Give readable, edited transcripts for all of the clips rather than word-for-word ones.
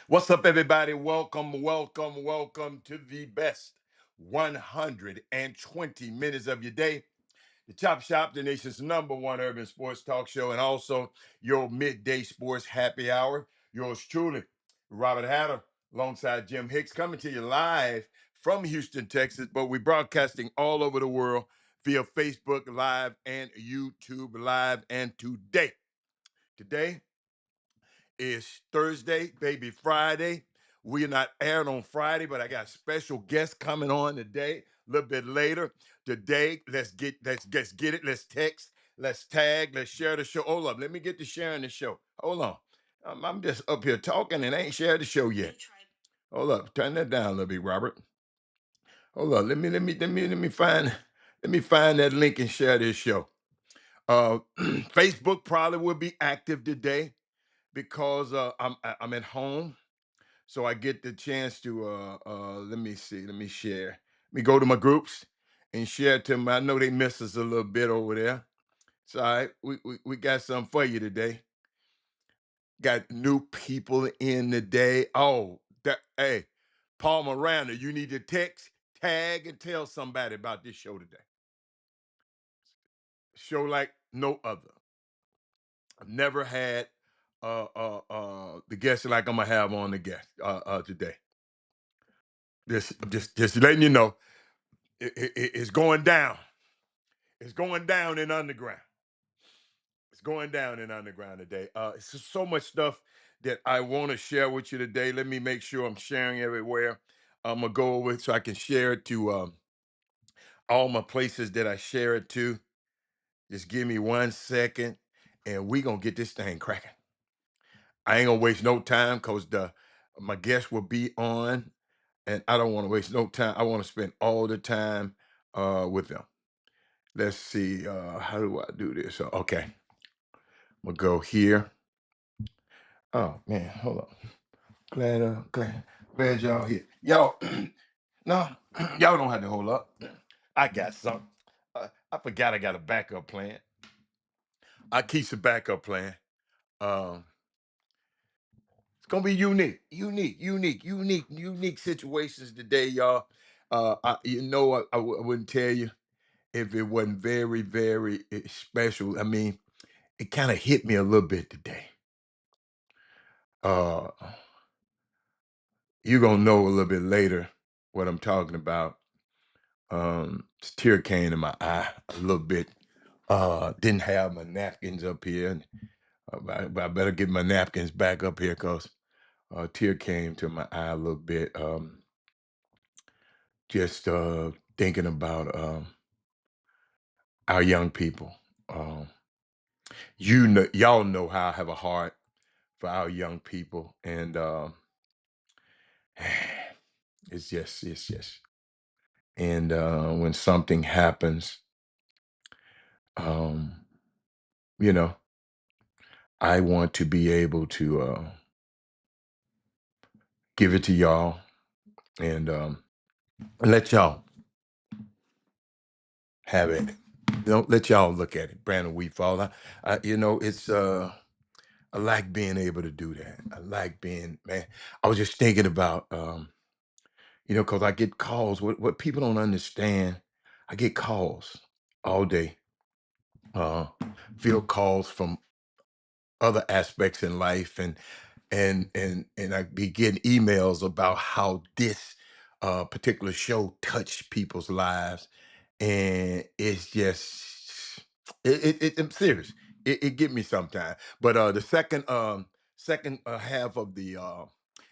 What's up, everybody? Welcome to the best 120 minutes of your day. The Chop Shop, the nation's #1 urban sports talk show, and also your midday sports happy hour. Yours truly, Robert Hatter, alongside Jim Hicks, coming to you live from Houston, Texas. But we're broadcasting all over the world via Facebook Live and YouTube Live. And today is Thursday, baby Friday. We're not airing on Friday, but I got special guests coming on today, a little bit later. Today, let's get it. Let's text, let's tag, let's share the show. Hold up, let me get to sharing the show. Hold on. I'm just up here talking and I ain't shared the show yet. Hold up, turn that down a little bit, Robert. Hold up, let me find that link and share this show. Facebook probably will be active today because I'm at home, so I get the chance to let me see, let me share. Let me go to my groups and share to them. I know they miss us a little bit over there. So all right, we got something for you today. Got new people in the day. Oh, hey, Paul Miranda, you need to text, tag, and tell somebody about this show today. Show like no other. I've never had the guest like I'm gonna have on the guest today. Just letting you know, it's going down. It's going down in underground. It's going down in underground today. It's just so much stuff that I want to share with you today. Let me make sure I'm sharing everywhere. I'm gonna go over it so I can share it to all my places that I share it to. Just give me 1 second, and we gonna get this thing cracking. I ain't gonna waste no time because the my guest will be on, and I don't want to waste no time. I want to spend all the time with them. Let's see, how do I do this? Okay, I'm gonna go here. Oh man, hold on. Glad y'all here. Y'all, no, y'all don't have to hold up. I got something. I forgot I got a backup plan. I keep a backup plan. Um, it's gonna be unique situations today, y'all. I wouldn't tell you if it wasn't very special. I mean, it kind of hit me a little bit today. Uh, you're gonna know a little bit later what I'm talking about. Tear came in my eye a little bit. Didn't have my napkins up here, and I better get my napkins back up here because tear came to my eye a little bit. Just thinking about our young people. Um, y'all know how I have a heart for our young people, and it's just. And when something happens, um, you know, I want to be able to give it to y'all and let y'all have it. Don't let y'all look at it. Brandon Wheatfall. It's I like being able to do that. I like being man. I was just thinking about because I get calls. What people don't understand, I get calls all day. Uh, field calls from other aspects in life, and I be getting emails about how this particular show touched people's lives, and it's just I'm serious. It get me sometimes. But the second half of the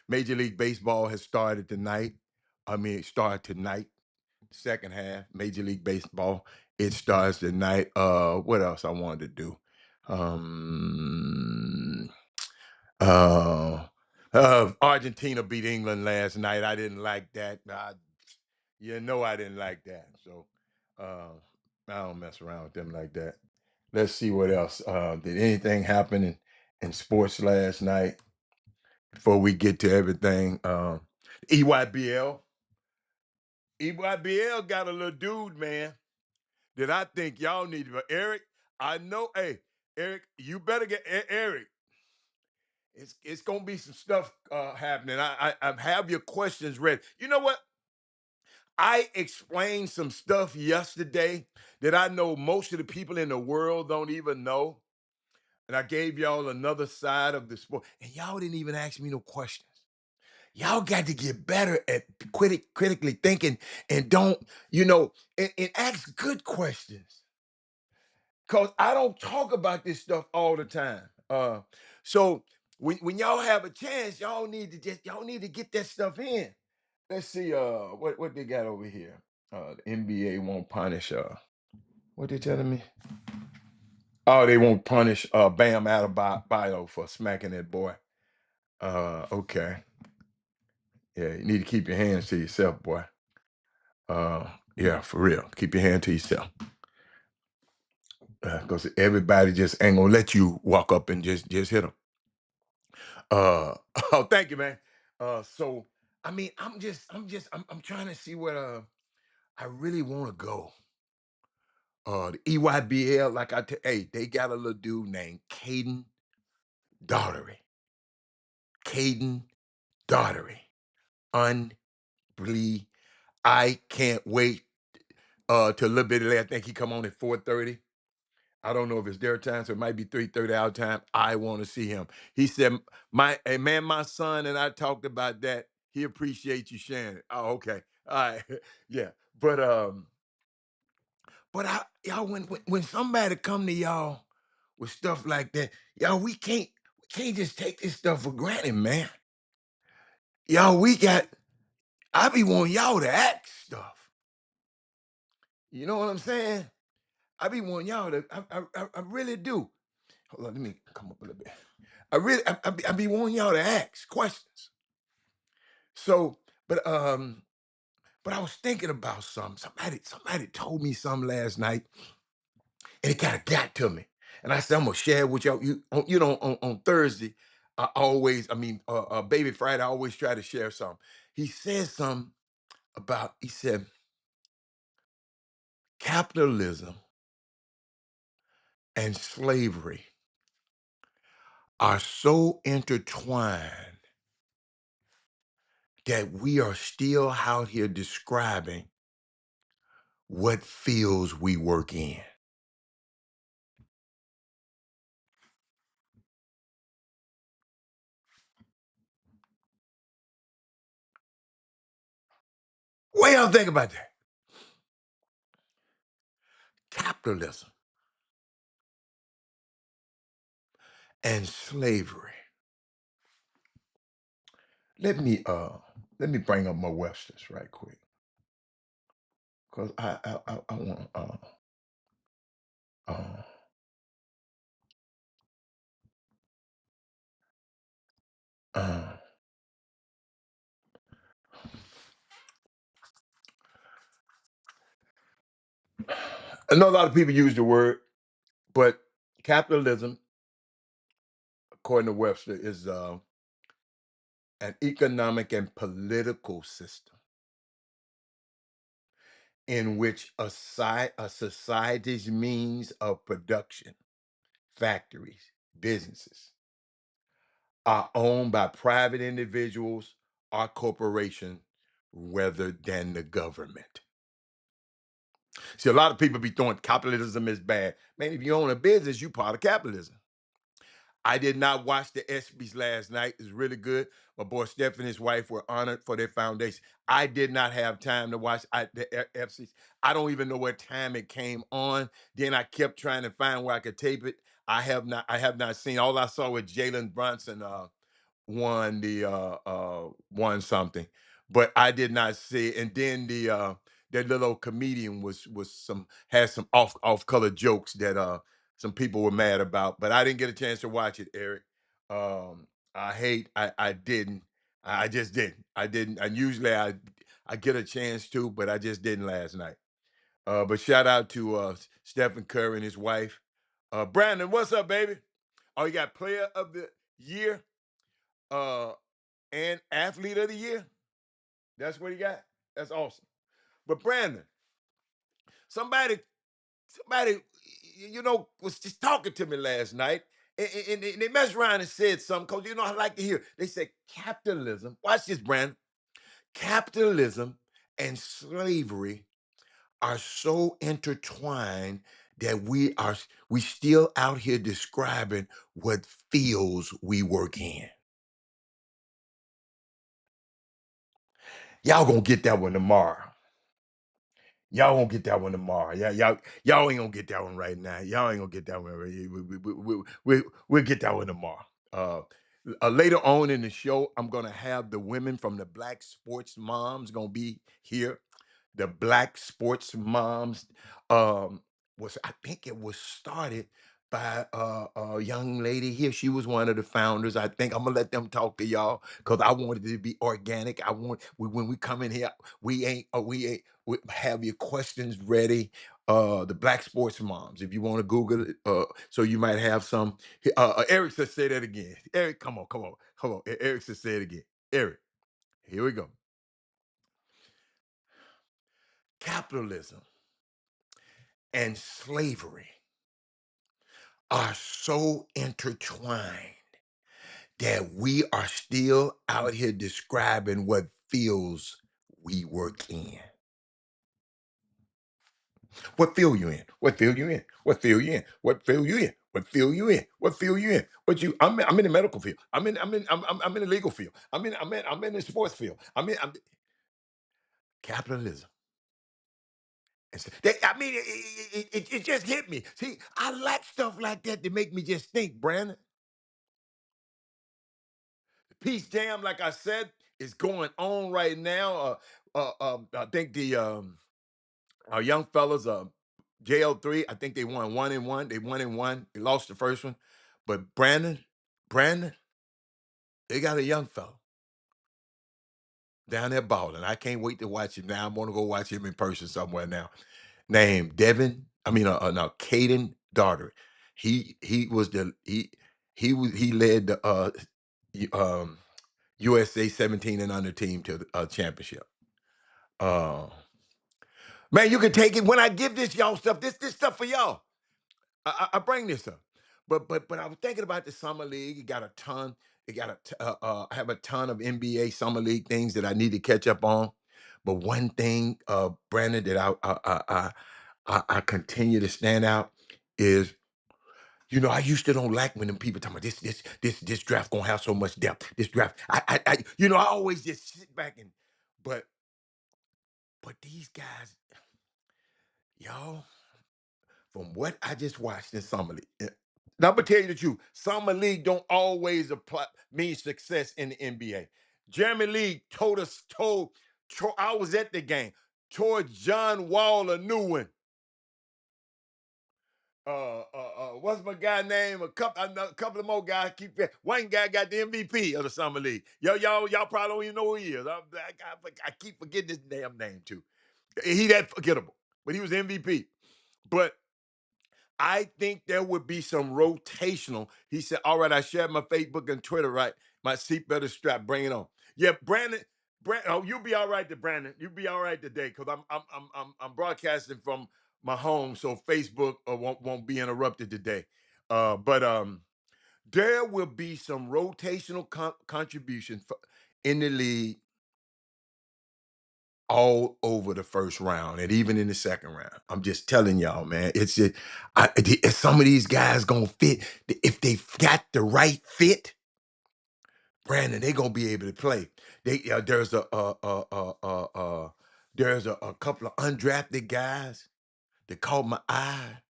Major League Baseball has started tonight. I mean, it started tonight. Second half, Major League Baseball. It starts tonight. What else I wanted to do? Um, uh, Argentina beat England last night. I didn't like that. I didn't like that. So uh, I don't mess around with them like that. Let's see what else. Did anything happen in sports last night before we get to everything? EYBL. EYBL got a little dude, man, that I think y'all need. But Eric, I know, hey, Eric, you better get Eric. It's gonna be some stuff happening. I have your questions ready. You know what? I explained some stuff yesterday that I know most of the people in the world don't even know. And I gave y'all another side of the sport. And y'all didn't even ask me no questions. Y'all got to get better at critically thinking and don't, and ask good questions. Because I don't talk about this stuff all the time. So when y'all have a chance, y'all need to get that stuff in. Let's see what they got over here. The NBA won't punish what they telling me? Oh, they won't punish Bam Adebayo for smacking that boy. Okay. Yeah, you need to keep your hands to yourself, boy. Yeah, for real. Keep your hand to yourself. Because everybody just ain't gonna let you walk up and just hit them. Oh, thank you, man. So I mean, I'm trying to see where I really want to go. The EYBL, hey, they got a little dude named Daughtery. Caden Daughtery. Unbelievable. I can't wait till a little bit later. I think he come on at 4:30. I don't know if it's their time, so it might be 3:30 our time. I want to see him. He said, hey man, my son and I talked about that. He appreciates you sharing it. Oh, okay. All right. Yeah. But y'all, when somebody come to y'all with stuff like that, y'all, we can't just take this stuff for granted, man. Y'all, I be wanting y'all to act stuff. You know what I'm saying? I be wanting y'all to, I really do. Hold on, let me come up a little bit. I be wanting y'all to ask questions. So, but um, but I was thinking about something. Somebody told me something last night, and it kind of got to me. And I said, I'm gonna share it with y'all. On Thursday, Baby Friday, I always try to share something. He said something he said, capitalism and slavery are so intertwined that we are still out here describing what fields we work in. What y'all think about that? Capitalism and slavery. Let me uh let me bring up my Webster's right quick. Because I want uh uh I know a lot of people use the word, but capitalism, according to Webster, is an economic and political system in which a society's means of production, factories, businesses, are owned by private individuals or corporations rather than the government. See, a lot of people be throwing capitalism is bad. Man, if you own a business, you part of capitalism. I did not watch the ESPYs last night. It's really good. My boy Steph and his wife were honored for their foundation. I did not have time to watch the FCs. I don't even know what time it came on. Then I kept trying to find where I could tape it. I have not seen. All I saw was Jalen Brunson won something, but I did not see it. And then that little comedian was some had some off color jokes that some people were mad about, but I didn't get a chance to watch it, Eric. I didn't. I just didn't. I didn't. And usually I get a chance to, but I just didn't last night. But shout out to Stephen Curry and his wife. Brandon, what's up, baby? Oh, you got player of the year uh and athlete of the year. That's what he got. That's awesome. But Brandon, somebody, was just talking to me last night, And they messed around and said something, because you know I like to hear. They said capitalism. Watch this, Brandon. Capitalism and slavery are so intertwined that we still out here describing what fields we work in. Y'all gonna get that one tomorrow. Y'all won't get that one tomorrow. Y'all ain't gonna get that one right now. Y'all ain't gonna get that one. We'll get that one tomorrow. Uh, Later on in the show, I'm gonna have the women from the Black Sports Moms gonna be here. The Black Sports Moms was, I think it was started by a young lady here. She was one of the founders. I think I'm gonna let them talk to y'all, because I wanted it to be organic. When we come in here, we have your questions ready. The Black Sports Moms, if you want to Google it, so you might have some. Eric said, say that again. Eric, come on. Eric said, say it again. Eric, here we go. Capitalism and slavery are so intertwined that we are still out here describing what fields we work in. What field you in? What field you in? What field you in? What field you in? What field you in? What field you in? What you? I'm in the medical field. I'm in the legal field. I'm in the sports field. I'm capitalism. I mean, it just hit me. See, I like stuff like that to make me just think, Brandon. Peace Jam, like I said, is going on right now. I think the our young fellas, JL3, I think they won 1-1. They 1-1. They lost the first one, but Brandon, they got a young fella down there balling. I can't wait to watch him now. I'm gonna go watch him in person somewhere now. Named Devin. I mean, no, Caden Daugherty. He was the he led the um USA 17 and under team to the championship. Uh, man, you can take it when I give this y'all stuff. This stuff for y'all. I bring this up, but I was thinking about the summer league. It got a ton. It got I have a ton of NBA summer league things that I need to catch up on. But one thing, Brandon, that I continue to stand out is, you know, I used to don't like when them people talking about this draft gonna have so much depth. This draft, I always just sit back and, but these guys, y'all, from what I just watched in summer league, now I'm gonna tell you the truth. Summer league don't always apply mean success in the NBA. Jeremy Lee I was at the game. Told John Wall a new one. What's my guy name? A couple of more guys keep. One guy got the MVP of the summer league. Y'all probably don't even know who he is. I keep forgetting his damn name too. He that forgettable, but he was MVP. But I think there would be some rotational. He said, "All right, I shared my Facebook and Twitter. Right, my seatbelt is strapped. Bring it on." Yeah, Brandon, oh, you'll be all right, Brandon. You'll be all right today, because I'm broadcasting from my home, so Facebook won't be interrupted today. But there will be some rotational contributions in the league all over the first round and even in the second round. I'm just telling y'all, man. Some of these guys gonna fit if they got the right fit. Brandon, they gonna be able to play. There's a couple of undrafted guys that caught my eye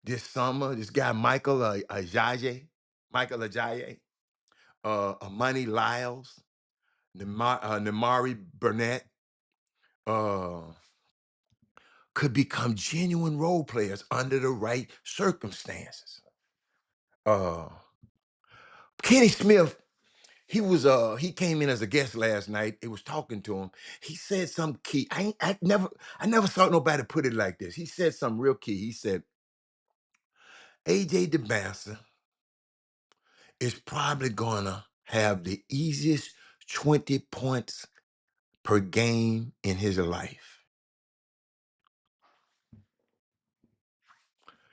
this summer. This guy Michael Ajayi, Amani Lyles, Namari Burnett. Uh, could become genuine role players under the right circumstances. Uh, Kenny Smith, he came in as a guest last night. It was talking to him. He said some key. I never saw nobody put it like this. He said some real key. He said AJ DeBassa is probably gonna have the easiest 20 points per game in his life.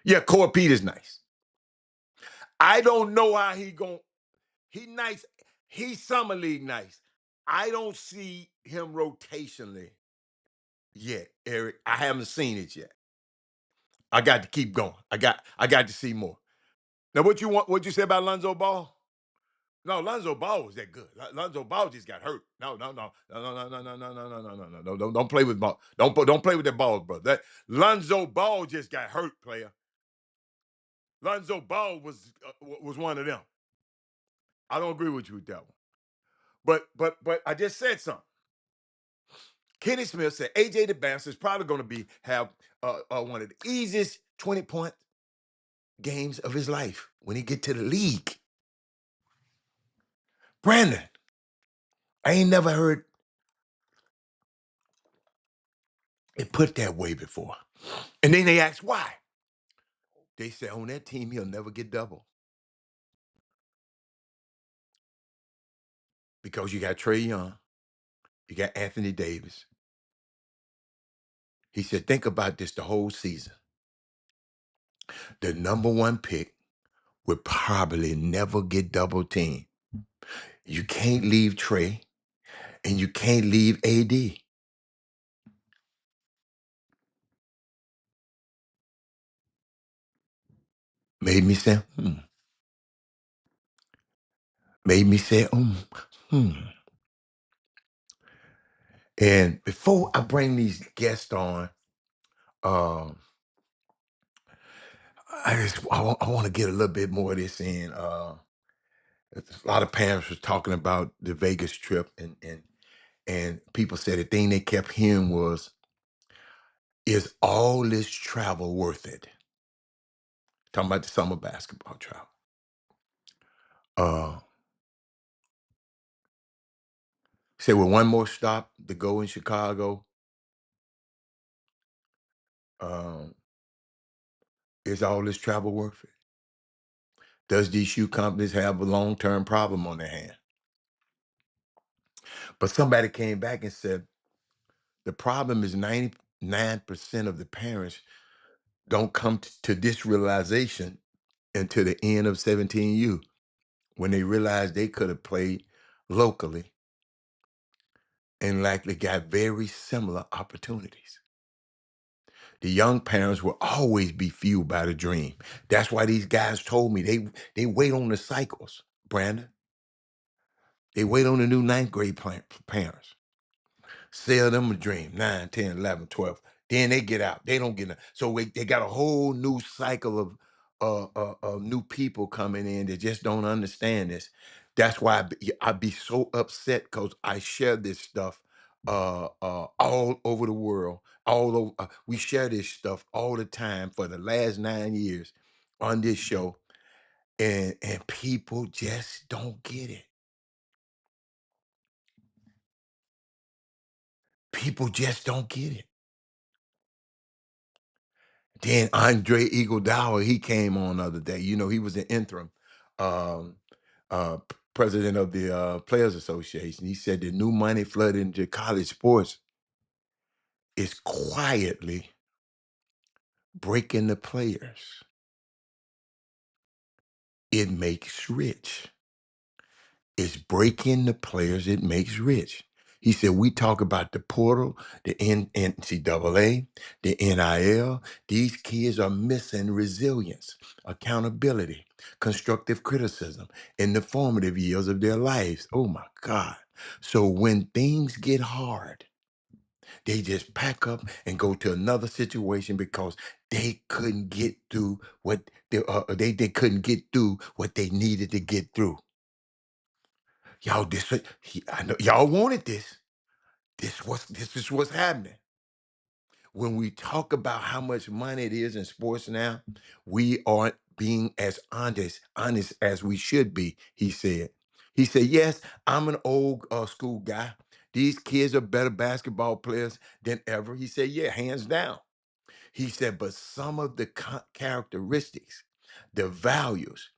Yeah, Core Pete is nice. I don't know how he going. He nice. He's summer league nice. I don't see him rotationally yet, Eric. I haven't seen it yet. I got to keep going. I got to see more. Now, what you want? What you say about Lonzo Ball? No, Lonzo Ball was that good. Lonzo Ball just got hurt. No, no, no, no, no, no, no, no, no, no, no, no, no, no. Don't play with ball. Don't play with that ball, bro. That Lonzo Ball just got hurt, player. Lonzo Ball was one of them. I don't agree with you with that one. But I just said something. Kenny Smith said AJ the Bouncer is probably going to have one of the easiest 20-point games of his life when he get to the league. Brandon, I ain't never heard it put that way before. And then they asked why. They said on that team he'll never get double because you got Trey Young, you got Anthony Davis. He said, think about this the whole season. The number one pick would probably never get double teamed. You can't leave Trey and you can't leave AD. Made me say, Made me say, hmm. And before I bring these guests on, um, I want to get a little bit more of this in. A lot of parents were talking about the Vegas trip, and people said the thing they kept hearing was, "Is all this travel worth it?" Talking about the summer basketball travel. Uh, Said with one more stop to go in Chicago, um, is all this travel worth it? Does these shoe companies have a long-term problem on their hand? But somebody came back and said the problem is 99% of the parents don't come to this realization until the end of 17U when they realized they could have played locally and likely got very similar opportunities. The young parents will always be fueled by the dream. That's why these guys told me they wait on the cycles, Brandon. They wait on the new ninth grade parents. Sell them a dream, 9, 10, 11, 12. Then they get out. They don't get out. So they got a whole new cycle of new people coming in that just don't understand this. That's why I be so upset because I share this stuff all over the world. All over, we share this stuff all the time for the last 9 years on this show, and people just don't get it. People just don't get it. Then Andre Iguodala, he came on the other day. You know, he was the interim um, president of the Players Association. He said the new money flood into college sports is quietly breaking the players. It makes rich. It's breaking the players. It makes rich. He said, we talk about the portal, the NCAA, the NIL. These kids are missing resilience, accountability, constructive criticism in the formative years of their lives. Oh my God. So when things get hard, they just pack up and go to another situation because they couldn't get through what they couldn't get through what they needed to get through. Y'all, I know y'all wanted this. This is what's happening. When we talk about how much money it is in sports now, we aren't being as honest as we should be, he said. He said, yes, I'm an old school guy. These kids are better basketball players than ever. He said, yeah, hands down. He said, but some of the characteristics, the values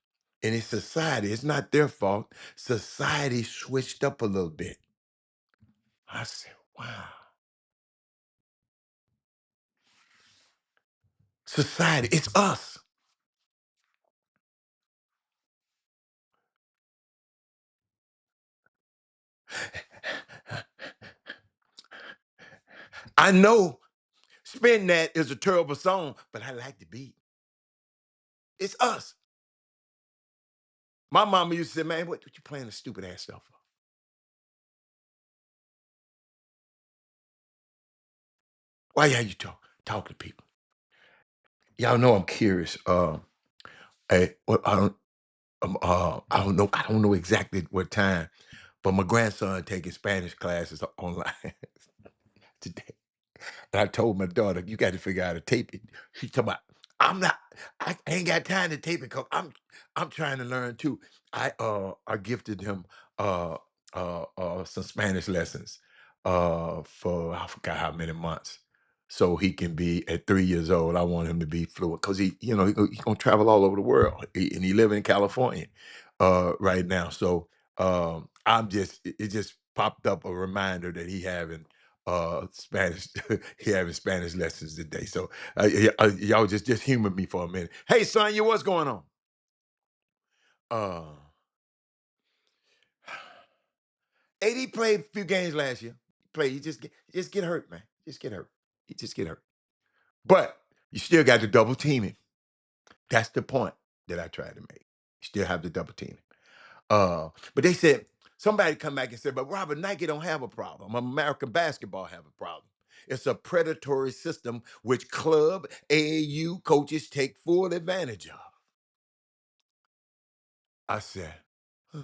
in his society, it's not their fault. Society switched up a little bit. I said, wow. Society, it's us. I know Spin That is a terrible song, but I like the beat. It's us. My mama used to say, man, what you playing the stupid ass stuff for? Why y'all you talk to people? Y'all know I'm curious. Well, I don't know exactly what time, but my grandson taking Spanish classes online today. And I told my daughter, you got to figure out how to tape it. She talking about, I'm not, I ain't got time to tape it because I'm trying to learn too. I gifted him uh some Spanish lessons for I forgot how many months. So he can be at 3 years old. I want him to be fluent because he's gonna travel all over the world. And he live in California right now. So it just popped up a reminder that he having Spanish he having Spanish lessons today. So y'all just humor me for a minute. Hey Sonya, what's going on? Uh AD played a few games last year. He just get hurt, man. Just get hurt. He just get hurt. But you still got to double team him. That's the point that I tried to make. You still have to double team him. But they said somebody come back and said, but Robert, Nike don't have a problem. American basketball have a problem. It's a predatory system which club AAU coaches take full advantage of. I said, huh.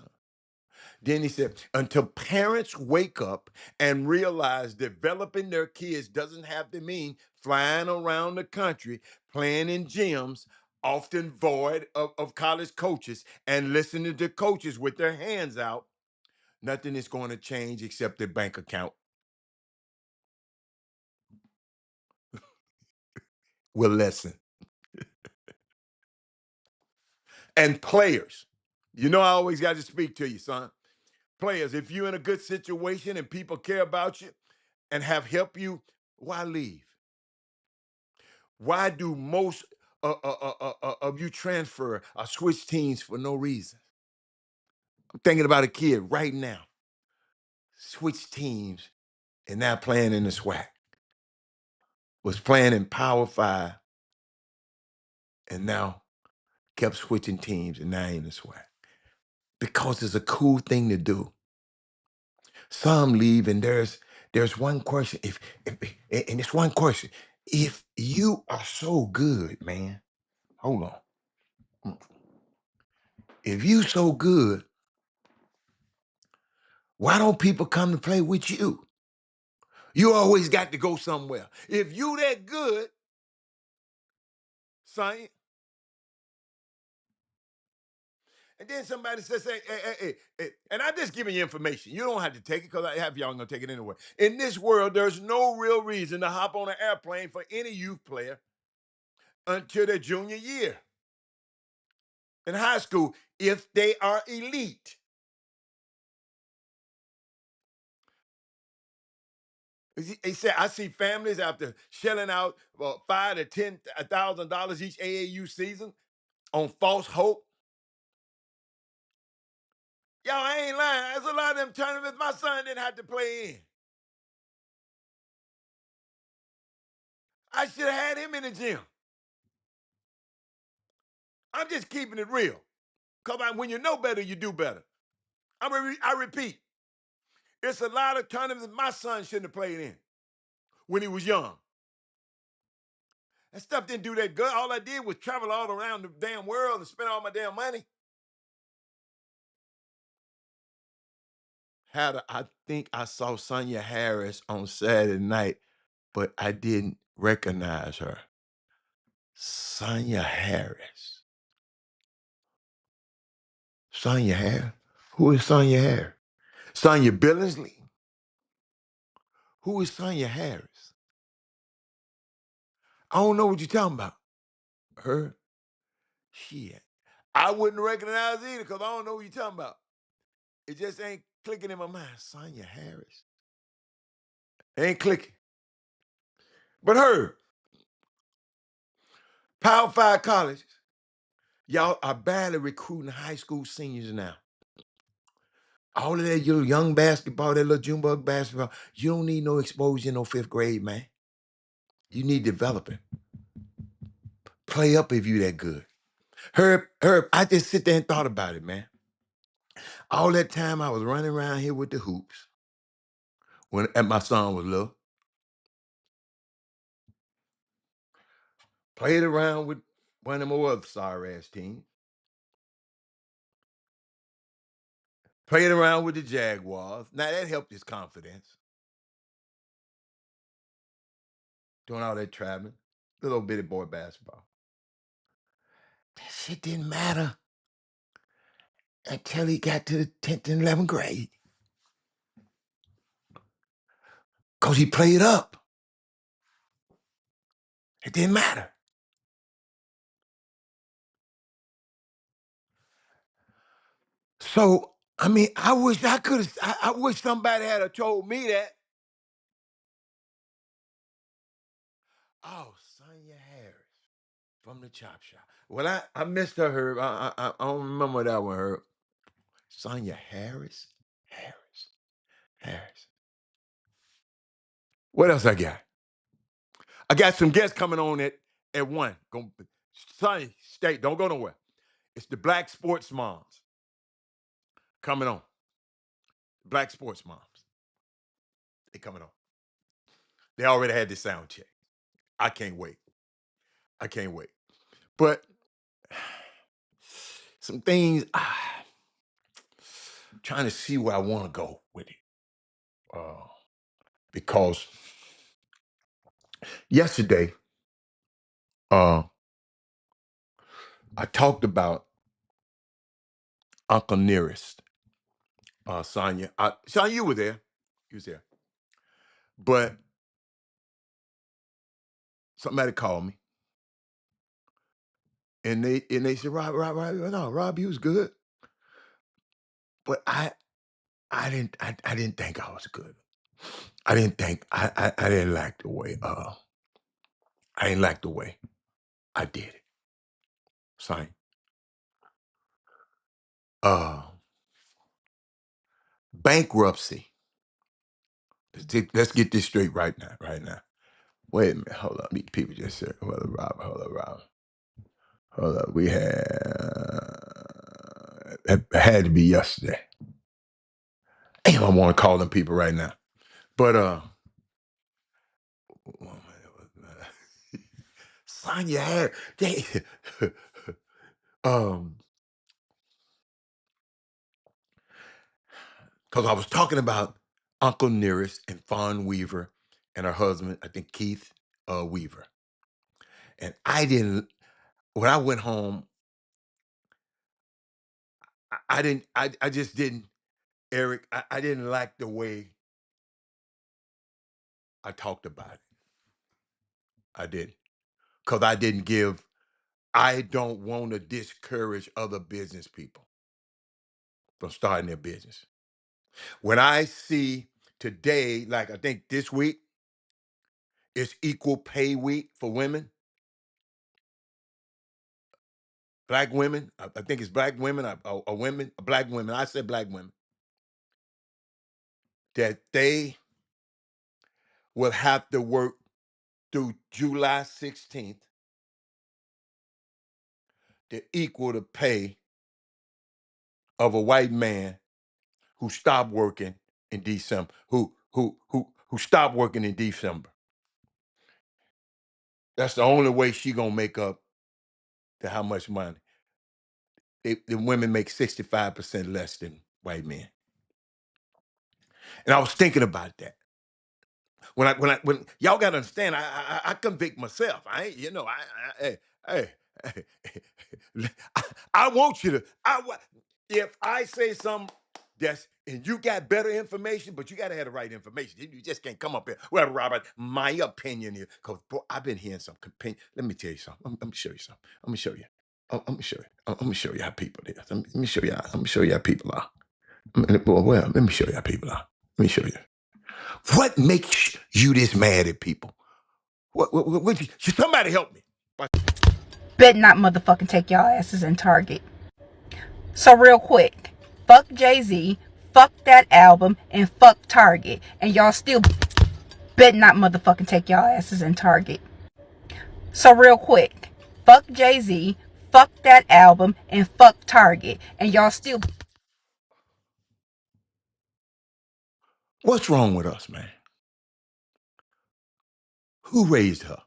Then he said, until parents wake up and realize developing their kids doesn't have to mean flying around the country, playing in gyms, often void of college coaches, and listening to coaches with their hands out, nothing is going to change except their bank account will lessen. And players, I always got to speak to you, son. Players, if you're in a good situation and people care about you and have helped you, why leave? Why do most of you transfer or switch teams for no reason? I'm thinking about a kid right now, switch teams and now playing in the SWAC, was playing in Power Five and now kept switching teams and now in the SWAC because it's a cool thing to do. Some leave, and there's one question. If and it's one question. If you are so good, man, hold on. If you so good, why don't people come to play with you? You always got to go somewhere. If you that good, son, and then somebody says, hey, and I'm just giving you information. You don't have to take it because I have y'all gonna take it anyway. In this world, there's no real reason to hop on an airplane for any youth player until their junior year in high school if they are elite. He said, I see families after shelling out $5,000 to $10,000 each AAU season on false hope. Y'all, I ain't lying. There's a lot of them tournaments my son didn't have to play in. I should have had him in the gym. I'm just keeping it real. Because when you know better, you do better. I repeat, it's a lot of tournaments my son shouldn't have played in when he was young. That stuff didn't do that good. All I did was travel all around the damn world and spend all my damn money. I think I saw Sonya Harris on Saturday night, but I didn't recognize her. Sonya Harris. Sonya Harris? Who is Sonya Harris? Sonya Billingsley? Who is Sonya Harris? I don't know what you're talking about. Her? Shit. I wouldn't recognize either because I don't know what you're talking about. It just ain't clicking in my mind. Sonya Harris. Ain't clicking. But her, Power Five colleges, y'all are badly recruiting high school seniors now. All of that little young basketball, that little Junebug basketball, you don't need no exposure in no 5th grade, man. You need developing. Play up if you that good. Herb, I just sit there and thought about it, man. All that time I was running around here with the hoops when my son was little. Played around with one of them other sorry ass teams. Played around with the Jaguars. Now that helped his confidence. Doing all that traveling. Little bitty boy basketball. That shit didn't matter until he got to the 10th and 11th grade. Because he played up. It didn't matter. So, I mean, I wish I could have, I wish somebody had told me that. Oh, Sonya Harris from the Chop Shop. Well, I missed her, Herb. I don't remember that one, Herb. Sonya Harris? Harris. What else I got? I got some guests coming on at 1. Sonny, stay. Don't go nowhere. It's the Black Sports Moms coming on. Black Sports Moms. They coming on. They already had the sound check. I can't wait. I can't wait. But some things, trying to see where I want to go with it. Because yesterday, I talked about Uncle Nearest. Sonya. Sonya, you were there. You was there. But somebody called me. And they said, Rob, no, Rob, you was good. But I didn't think I was good. I didn't think I didn't like the way I didn't like the way I did it. Sorry. Uh Bankruptcy. Let's get this straight right now, right now. Wait a minute, hold up. These people just said, hold up, Rob. Hold up. We it had to be yesterday. Damn, I want to call them people right now. But Sonya had they because I was talking about Uncle Nearest and Fawn Weaver and her husband, I think Keith Weaver. And when I went home, I just didn't, Eric, I didn't like the way I talked about it. I didn't. Because I don't want to discourage other business people from starting their business. When I see today, like I think this week, it's equal pay week for women, black women. I think it's black women, black women. I said black women. That they will have to work through July 16th to equal the pay of a white man who stopped working in December, who stopped working in December. That's the only way she gonna make up to how much money. The women make 65% less than white men. And I was thinking about that. When y'all gotta understand, I convict myself. I ain't, I want you to. If I say something that's and you got better information, but you gotta have the right information. You just can't come up here. Well, Robert, my opinion is because I've been hearing some opinion. Let me tell you something. I'm gonna show you something. I'm gonna show you. I'm gonna show you. I'm gonna show you how people is. Let me show you. I'm gonna show you how people are. Well, let me show you how people are. Let me show you. What makes you this mad at people? What somebody help me. Bet not motherfucking take y'all asses in Target. So real quick, fuck Jay-Z, fuck that album, and fuck Target. And y'all still better not motherfucking take y'all asses in Target. So real quick, fuck Jay-Z, fuck that album, and fuck Target. And y'all still... What's wrong with us, man? Who raised her?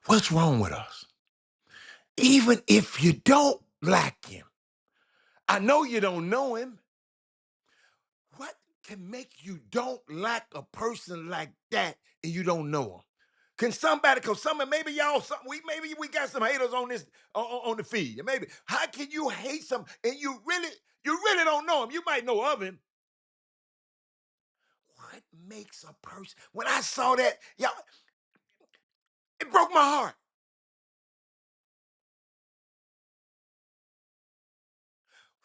What's wrong with us? Even if you don't like him, I know you don't know him. What can make you don't like a person like that and you don't know him? Can somebody, cause somebody, maybe y'all, maybe we got some haters on this on the feed. Maybe how can you hate some and you really don't know him? You might know of him. What makes a person? When I saw that, y'all, it broke my heart.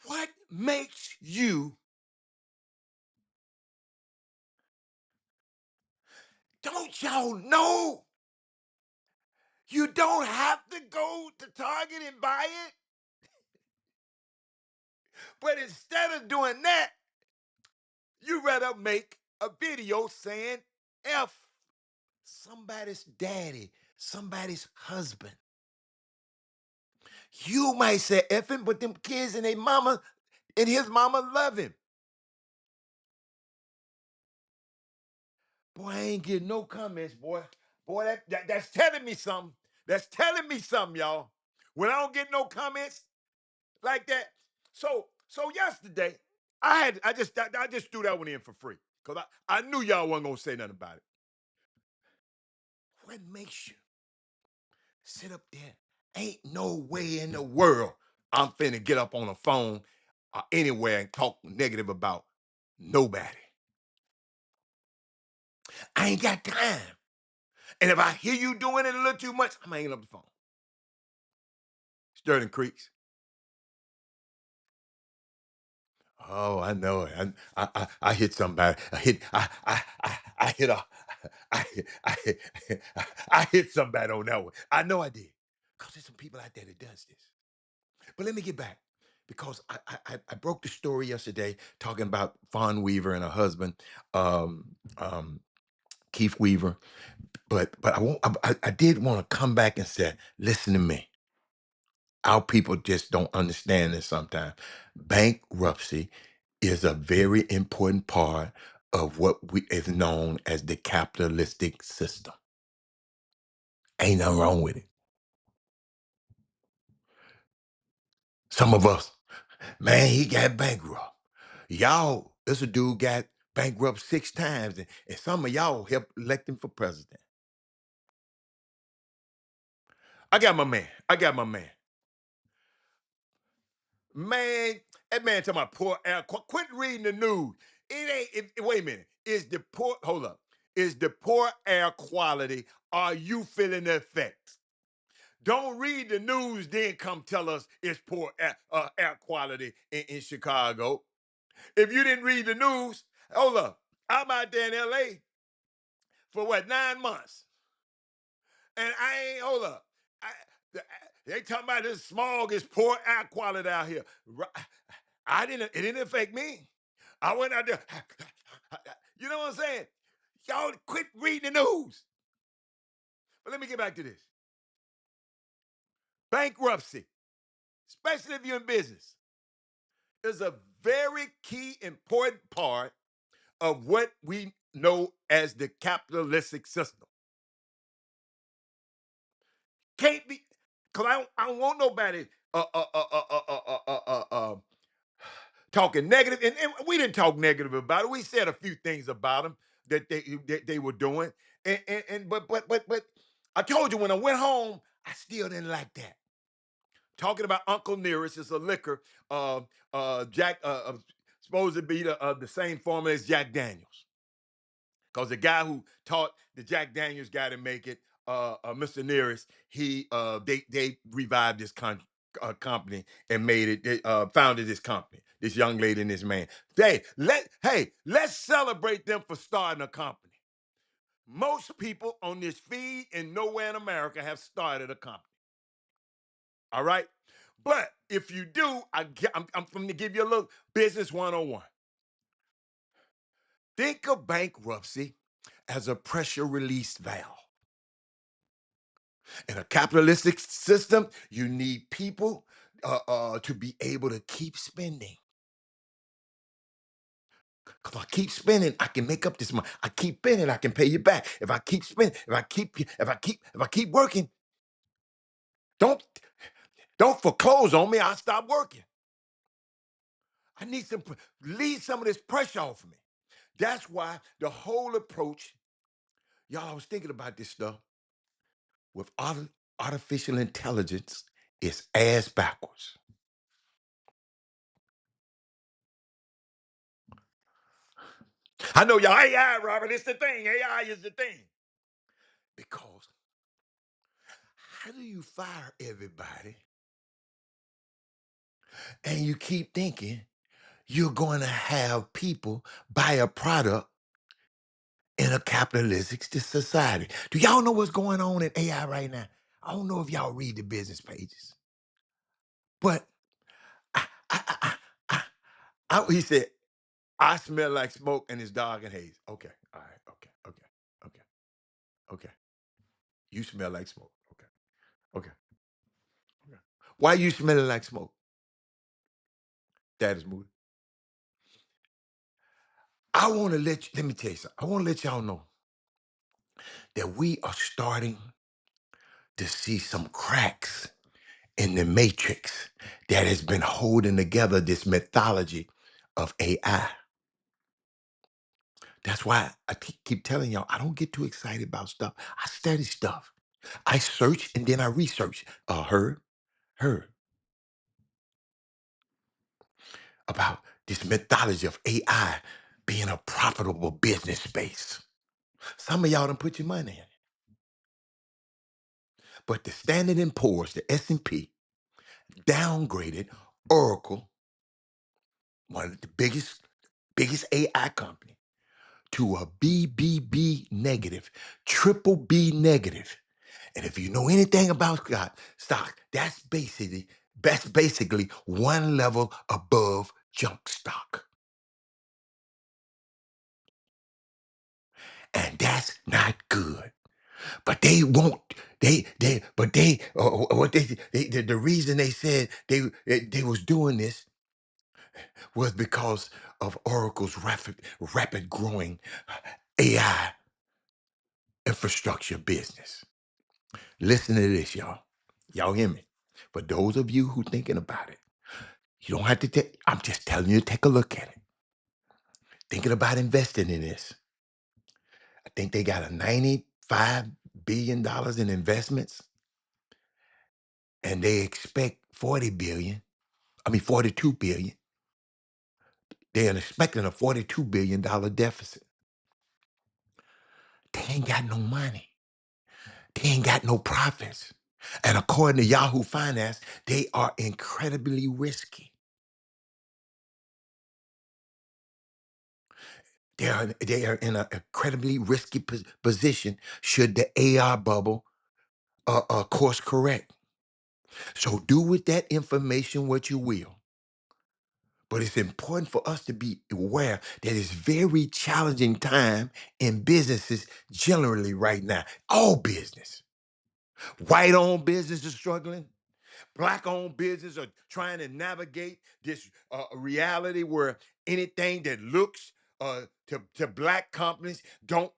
What makes you? Don't y'all know? You don't have to go to Target and buy it. But instead of doing that, you rather make a video saying F somebody's daddy, somebody's husband. You might say F him, but them kids and their mama and his mama love him. Boy, I ain't getting no comments, boy. Boy, that's telling me something. That's telling me something, y'all. When I don't get no comments like that. So yesterday, I just threw that one in for free. Because I knew y'all wasn't gonna say nothing about it. What makes you sit up there? Ain't no way in the world I'm finna get up on a phone or anywhere and talk negative about nobody. I ain't got time. And if I hear you doing it a little too much, I'm hanging up the phone. Sterling Creeks. Oh, I know it. I hit somebody. I hit a I I hit somebody on that one. I know I did. Because there's some people out there that does this. But let me get back. Because I broke the story yesterday talking about Fawn Weaver and her husband, um, um, Keith Weaver. But I did want to come back and say, listen to me. Our people just don't understand this sometimes. Bankruptcy is a very important part of what we is known as the capitalistic system. Ain't nothing wrong with it. Some of us, man, he got bankrupt. Y'all, this a dude got bankrupt 6 times, and some of y'all helped elect him for president. I got my man. I got my man. Man, that man talking about poor air. Quit reading the news. Wait a minute. Hold up. Is the poor air quality, are you feeling the effects? Don't read the news, then come tell us it's poor air quality in Chicago. If you didn't read the news, hold up. I'm out there in LA for what, 9 months? And I ain't, hold up. I, the, they talking about this smog is poor air quality out here. It didn't affect me. I went out there, you know what I'm saying? Y'all quit reading the news. But let me get back to this. Bankruptcy, especially if you're in business, is a very key, important part of what we know as the capitalistic system. Can't be, because I don't want nobody uh, uh, uh, uh, uh, uh, uh, uh, uh, uh, talking negative. And we didn't talk negative about it. We said a few things about them that they were doing. But I told you when I went home, I still didn't like that. Talking about Uncle Nearest is a liquor, Jack, supposed to be the same formula as Jack Daniels. Because the guy who taught the Jack Daniels guy to make it, Mr. Nearest, they revived this company and made it. They founded this company. This young lady and this man. Let's celebrate them for starting a company. Most people on this feed and nowhere in America have started a company. All right. But if you do, I'm going to give you a little business 101. Think of bankruptcy as a pressure release valve. In a capitalistic system, you need people to be able to keep spending. If I keep spending, I can make up this money. I keep spending, I can pay you back. If I keep spending, if I keep working, don't don't foreclose on me. I'll stop working. I need some leave some of this pressure off me. That's why the whole approach, y'all, I was thinking about this stuff with artificial intelligence is ass backwards. I know y'all, AI, Robert, it's the thing. AI is the thing. Because how do you fire everybody and you keep thinking you're going to have people buy a product in a capitalistic society? Do y'all know what's going on in AI right now? I don't know if y'all read the business pages, but I, I, he said, I smell like smoke and it's dark and haze. Okay, all right, okay, okay. You smell like smoke. Okay. Why you smelling like smoke? That is moody. Let me tell you something. I want to let y'all know that we are starting to see some cracks in the matrix that has been holding together this mythology of AI. That's why I keep telling y'all, I don't get too excited about stuff. I study stuff. I search and then I research. Heard about this mythology of AI being a profitable business space. Some of y'all done put your money in it. But the Standard and Poor's, the S&P, downgraded Oracle, one of the biggest AI company, to a BBB negative, triple B negative. And if you know anything about stock, that's basically one level above junk stock. And that's not good. But they won't. But what the reason they said they was doing this was because of Oracle's rapid growing AI infrastructure business. Listen to this, y'all. Y'all hear me? For those of you who thinking about it, you don't have to take. I'm just telling you to take a look at it. Thinking about investing in this. I think they got a $95 billion in investments, and they expect 40 billion. I mean 42 billion. They're expecting a $42 billion deficit. They ain't got no money. They ain't got no profits. And according to Yahoo Finance, they are incredibly risky. They are in an incredibly risky position should the AI bubble course correct. So do with that information what you will. But it's important for us to be aware that it's very challenging time in businesses generally right now. All business. White-owned business is struggling. Black-owned business are trying to navigate this reality where anything that looks to black companies don't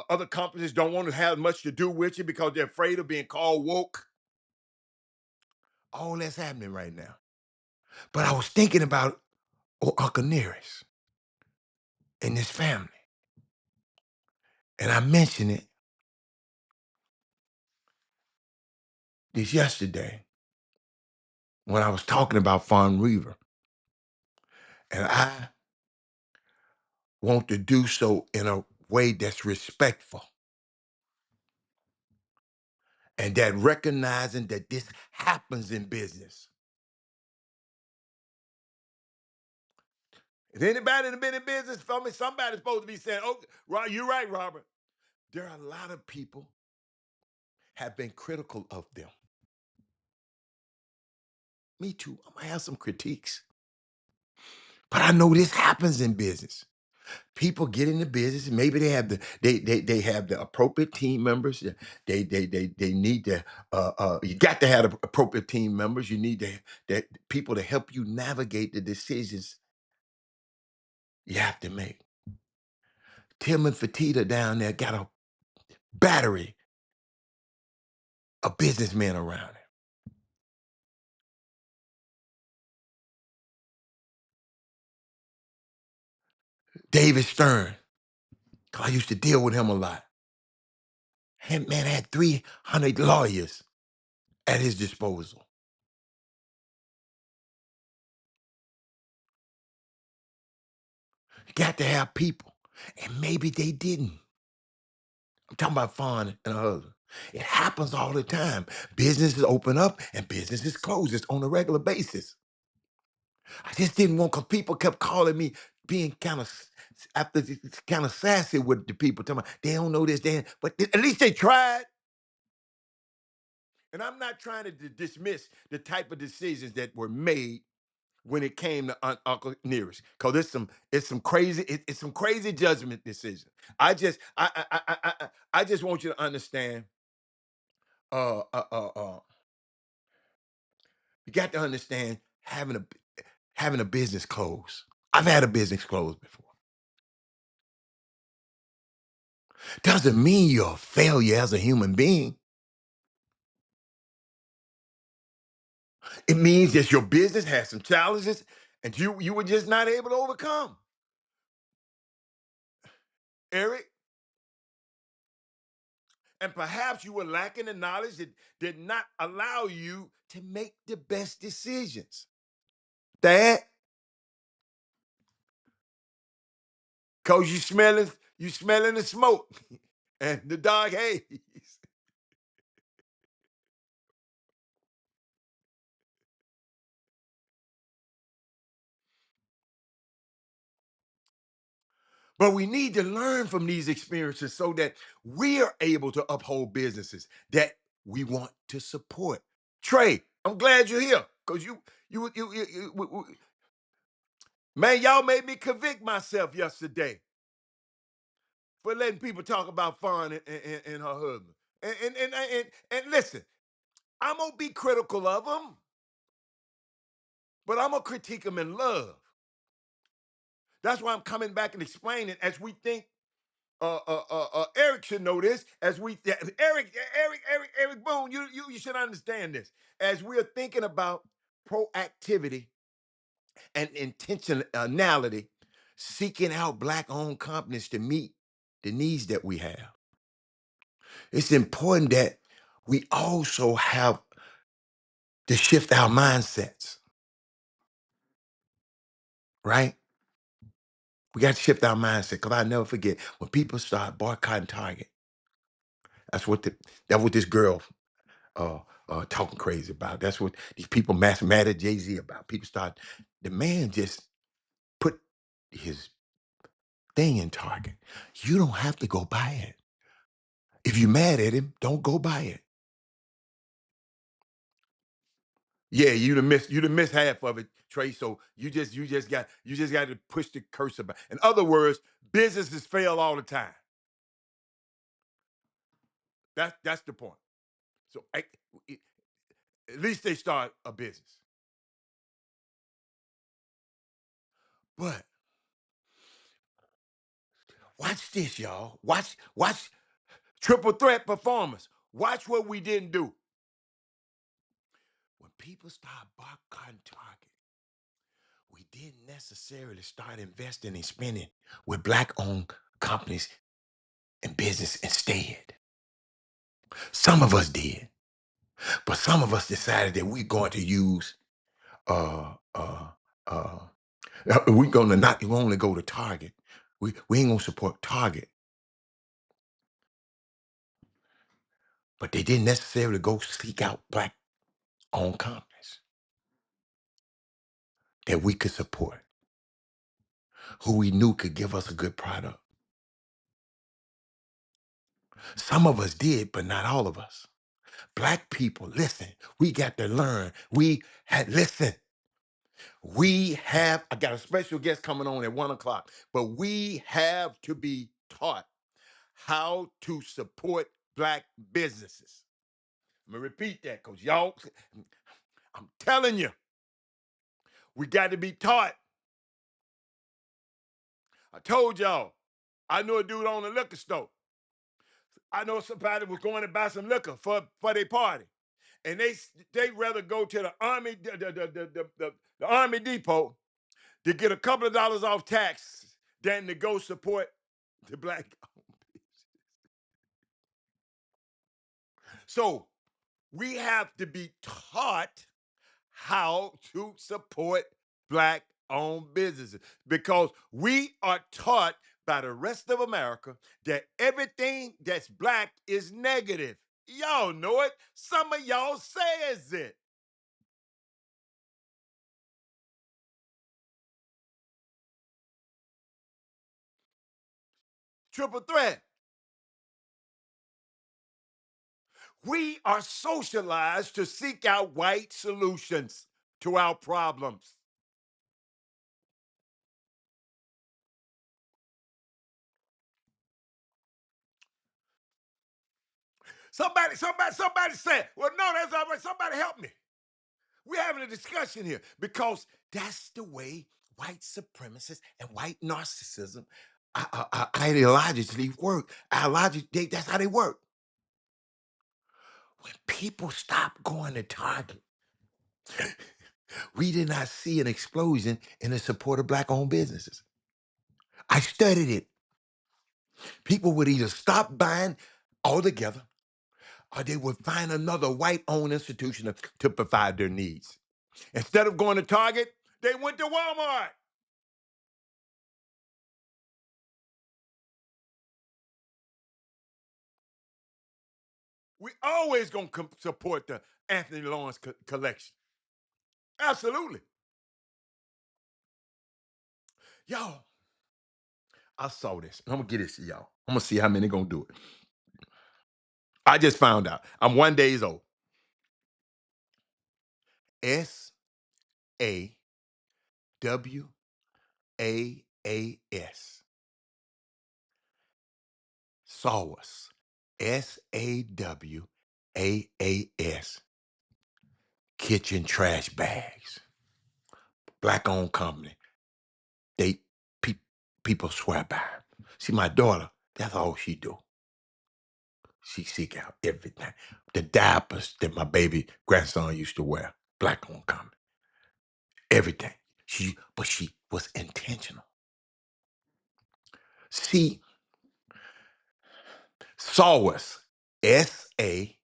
other companies don't want to have much to do with you because they're afraid of being called woke. All that's happening right now. But I was thinking about Uncle Nearest and his family, and I mentioned it this yesterday when I was talking about Fawn Reaver, and I want to do so in a way that's respectful and that recognizing that this happens in business. If anybody in been in business for me, somebody's supposed to be saying, "Oh, you're right, Robert." There are a lot of people have been critical of them. Me too. I'm gonna have some critiques. But I know this happens in business. People get into business. Maybe they have they have the appropriate team members. They need to you got to have the appropriate team members. You need that people to help you navigate the decisions you have to make. Tim and Fatita down there got a battery of businessmen around him. David Stern, 'cause I used to deal with him a lot. And man had 300 lawyers at his disposal. You got to have people. And maybe they didn't. I'm talking about Fawn and her husband. It happens all the time. Businesses open up and businesses close. It's on a regular basis. I just didn't want, because people kept calling me being kind of after kind of sassy with the people, talking about they don't know this, but at least they tried. And I'm not trying to dismiss the type of decisions that were made when it came to Uncle Nearest, because it's some crazy judgment decisions. I just want you to understand. Uh, uh, uh, uh, you got to understand having a business close. I've had a business close before. Doesn't mean you're a failure as a human being. It means that your business has some challenges and you were just not able to overcome. Eric, and perhaps you were lacking the knowledge that did not allow you to make the best decisions. Dad, cause you smelling the smoke and the dark haze. But we need to learn from these experiences so that we are able to uphold businesses that we want to support. Trey, I'm glad you're here because man, y'all made me convict myself yesterday for letting people talk about Fawn and her husband. And listen, I'm gonna be critical of them, but I'm gonna critique them in love. That's why I'm coming back and explaining as we think. Eric should know this. As we, Eric Boone, you should understand this. As we are thinking about proactivity and intentionality, seeking out Black-owned companies to meet the needs that we have. It's important that we also have to shift our mindsets, right? We got to shift our mindset because I never forget when people start boycotting Target. That's what this girl uh, talking crazy about. That's what these people mad at Jay-Z about. People start, the man just put his thing in Target. You don't have to go buy it. If you're mad at him, don't go buy it. Yeah, you done missed half of it, Trey. So you just got to push the cursor back. In other words, businesses fail all the time. That's the point. So at least they start a business. But watch this, y'all. Watch triple threat performance. Watch what we didn't do. When people start boycotting Target, we didn't necessarily start investing and spending with Black-owned companies and business instead. Some of us did, but some of us decided that we're going to use uh uh uh we're gonna not we only go to Target. We ain't gonna support Target, but they didn't necessarily go seek out Black-owned companies that we could support, who we knew could give us a good product. Some of us did, but not all of us. Black people, listen, we got to learn. Listen, I got a special guest coming on at 1 o'clock, but we have to be taught how to support Black businesses. I'm gonna repeat that because y'all, I'm telling you, we got to be taught. I told y'all, I know a dude on a liquor store. I know somebody was going to buy some liquor for their party, and they rather go to the army the army depot to get a couple of dollars off tax than to go support the Black. So we have to be taught how to support Black owned businesses because we are taught by the rest of America that everything that's Black is negative. Y'all know it. Some of y'all says it. Triple threat. We are socialized to seek out white solutions to our problems. Somebody said, well, no, that's all right. Somebody help me. We're having a discussion here because that's the way white supremacists and white narcissism ideologically work. That's how they work. When people stop going to Target, we did not see an explosion in the support of Black owned businesses. I studied it. People would either stop buying altogether or they would find another white owned institution to provide their needs. Instead of going to Target, they went to Walmart. We always gonna support the Anthony Lawrence collection. Absolutely. Y'all, I saw this. I'm gonna get this to y'all. I'm gonna see how many gonna do it. I just found out. I'm 1 day old. SAWAAS. SAWAS. SAWAAS. Kitchen trash bags. Black owned company. They pe- People swear by 'em. See, my daughter, that's all she do. She seek out everything. The diapers that my baby grandson used to wear, Black owned company. Everything. But she was intentional. See, SAWAS, SAWAAS,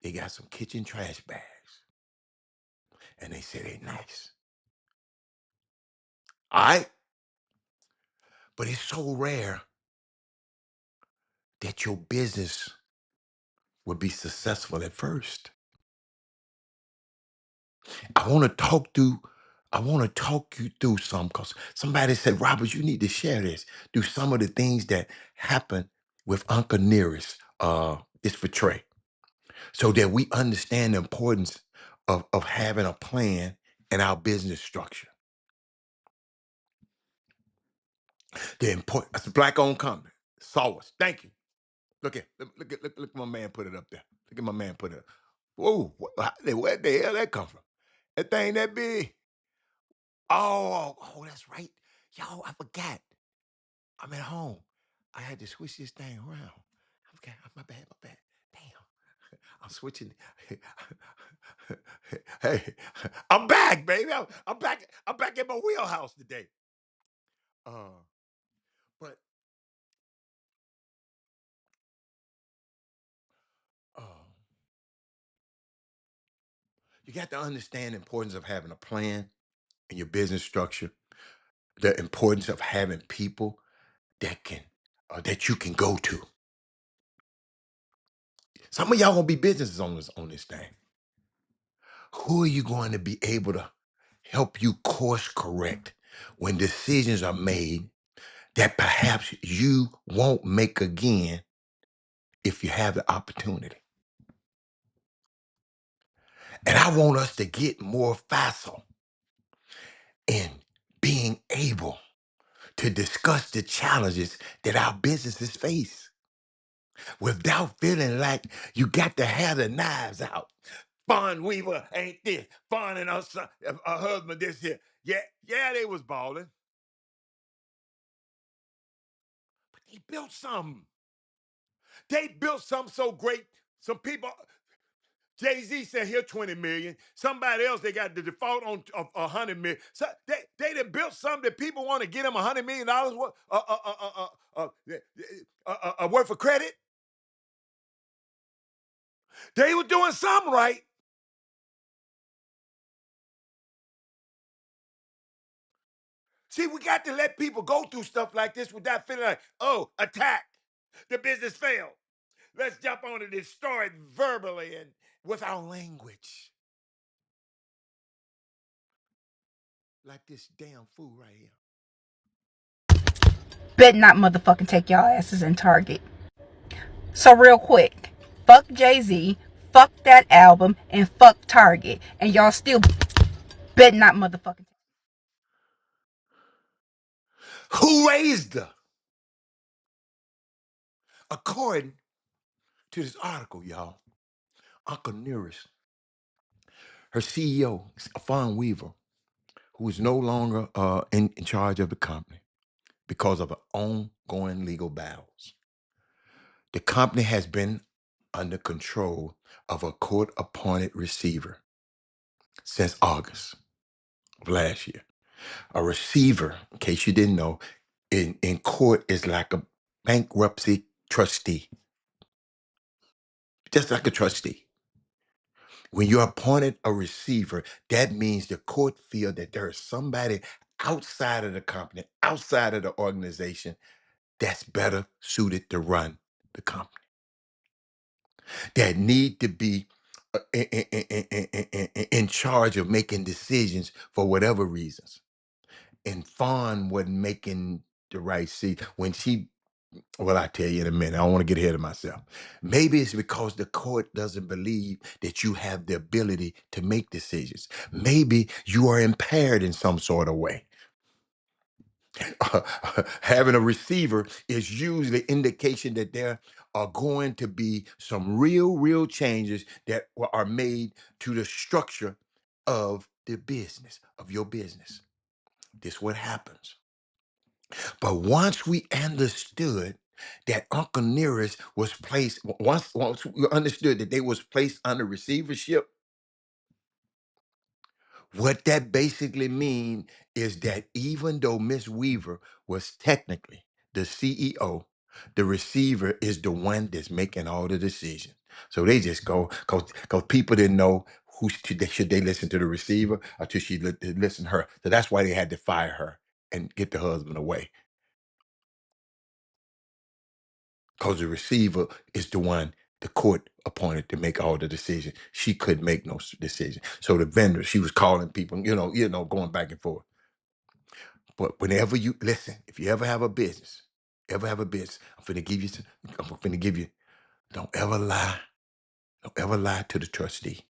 they got some kitchen trash bags. And they say they nice. All right? But it's so rare that your business would be successful at first. I want to talk you through some because somebody said, Robert, you need to share this. Do some of the things that happen with Uncle Nearest. It's for Trey. So that we understand the importance of having a plan in our business structure. The important It's a Black owned company. Saw us. Thank you. Look at my man put it up there. Look at my man put it up. Whoa, where the hell that come from? That thing that big? Oh, that's right. Yo, I forgot. I'm at home. I had to switch this thing around. I forgot. My bad. Damn. I'm switching. Hey, I'm back, baby. I'm back. I'm back in my wheelhouse today. Uh, but uh, you got to understand the importance of having a plan in your business structure. The importance of having people that you can go to. Some of y'all gonna be businesses on this thing. Who are you going to be able to help you course correct when decisions are made that perhaps you won't make again if you have the opportunity. And I want us to get more facile in being able to discuss the challenges that our businesses face without feeling like you got to have the knives out. Fawn Weaver ain't this. Fawn and her husband this here. Yeah, they was balling. But they built something. They built something so great. Some people, Jay-Z said here 20 million. Somebody else, they got the default on of 100 million. So they done built something that people want to get them $100 million worth of credit. They were doing something right. See, we got to let people go through stuff like this without feeling like, oh, attack. The business failed. Let's jump on it and destroy it verbally and with our language. Like this damn fool right here. Bet not motherfucking take y'all asses in Target. So real quick, fuck Jay-Z, fuck that album, and fuck Target. And y'all still bet not motherfucking. Who raised her? According to this article, y'all, Uncle Nearest, her CEO, Fawn Weaver, who is no longer in charge of the company because of ongoing legal battles. The company has been under control of a court-appointed receiver since August of last year. A receiver, in case you didn't know, in court is like a bankruptcy trustee, just like a trustee. When you're appointed a receiver, that means the court feel that there is somebody outside of the company, outside of the organization, that's better suited to run the company, that need to be in charge of making decisions for whatever reasons. And Fawn wasn't making the right see when she. Well, I tell you in a minute. I don't want to get ahead of myself. Maybe it's because the court doesn't believe that you have the ability to make decisions. Maybe you are impaired in some sort of way. Having a receiver is usually indication that there are going to be some real changes that are made to the structure of the business, of your business. This what happens. But once we understood that Uncle Nearest was placed, once we understood that they was placed under receivership, what that basically means is that even though Miss Weaver was technically the CEO, the receiver is the one that's making all the decisions. So they just go because people didn't know who should they listen to the receiver or should she listen to her. So that's why they had to fire her and get the husband away. Because the receiver is the one the court appointed to make all the decisions. She couldn't make no decision. So the vendor, she was calling people, going back and forth. But whenever you listen, if you ever have a business, I'm finna give you, don't ever lie. Don't ever lie to the trustee,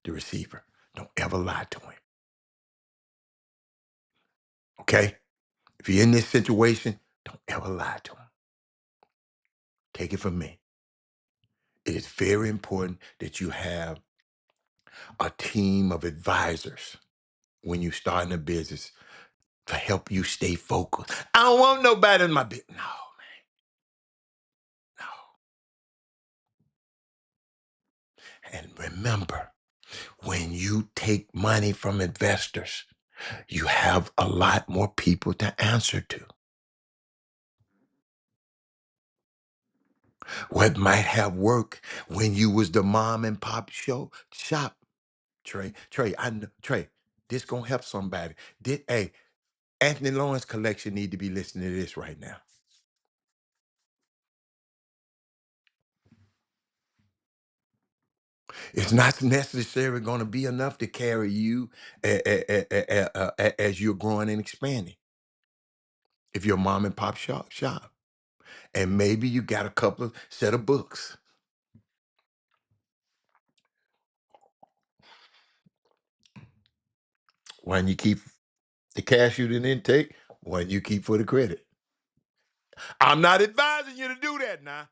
the receiver. Don't ever lie to him. Okay? If you're in this situation, don't ever lie to him. Take it from me. It is very important that you have a team of advisors when you starting a business to help you stay focused. I don't want nobody in my business. No, no. And remember, when you take money from investors, you have a lot more people to answer to. What might have worked when you was the mom and pop shop, Trey, I know, Trey, this gonna help somebody. Hey, Anthony Lawrence collection need to be listening to this right now. It's not necessarily going to be enough to carry you as you're growing and expanding. If you're a mom and pop shop. And maybe you got a couple of set of books. One you keep the cash you didn't take, one you keep for the credit. I'm not advising you to do that now.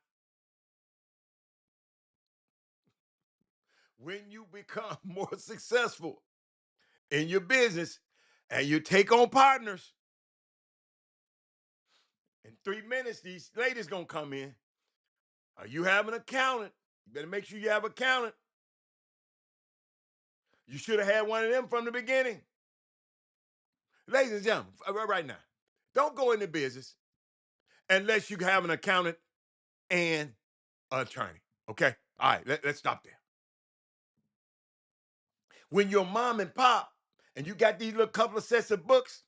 When you become more successful in your business and you take on partners, in 3 minutes, these ladies gonna come in. You have an accountant. You better make sure you have an accountant. You should have had one of them from the beginning. Ladies and gentlemen, right now, don't go into business unless you have an accountant and an attorney. Okay? All right, let's stop there. When your mom and pop and you got these little couple of sets of books,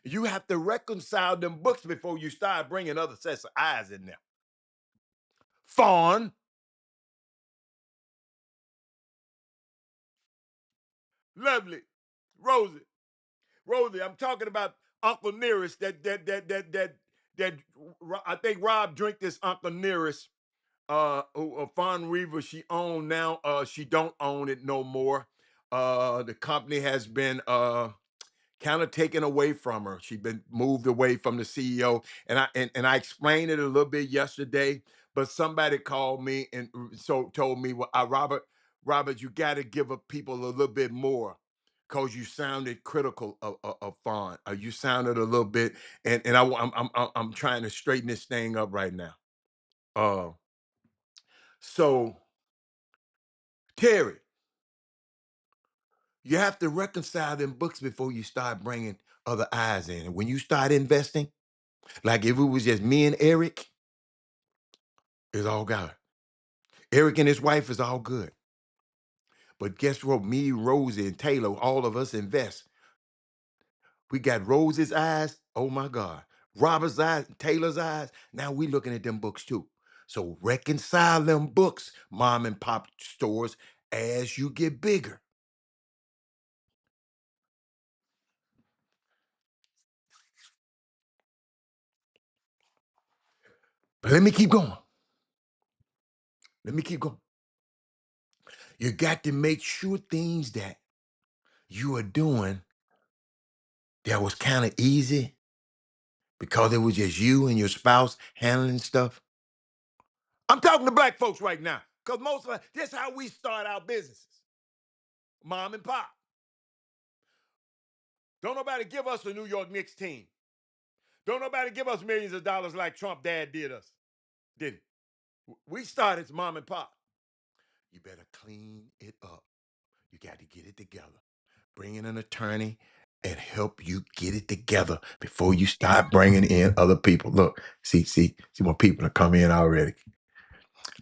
you have to reconcile them books before you start bringing other sets of eyes in there. Fawn, Lovely, Rosie, Rosie. I'm talking about Uncle Nearest. That. I think Rob drink this Uncle Nearest. Fawn Reaver. She owned now. She don't own it no more. The company has been kind of taken away from her. She's been moved away from the CEO. And I explained it a little bit yesterday, but somebody called me and so told me, well, Robert, you got to give up people a little bit more. Cause you sounded critical of Fawn. You sounded a little bit, and I'm trying to straighten this thing up right now. Uh, so Terry, you have to reconcile them books before you start bringing other eyes in. And when you start investing, like if it was just me and Eric, it's all good. Eric and his wife is all good. But guess what? Me, Rosie, and Taylor, all of us invest. We got Rosie's eyes. Oh my God. Robert's eyes, Taylor's eyes. Now we looking at them books too. So reconcile them books, mom and pop stores, as you get bigger. But let me keep going. Let me keep going. You got to make sure things that you are doing that was kind of easy because it was just you and your spouse handling stuff. I'm talking to black folks right now because most of us, this is how we start our businesses. Mom and pop. Don't nobody give us a New York Knicks team. Don't nobody give us millions of dollars like Trump dad did us. Didn't. We started as mom and pop. You better clean it up. You got to get it together. Bring in an attorney and help you get it together before you start bringing in other people. Look, see more people are coming in already.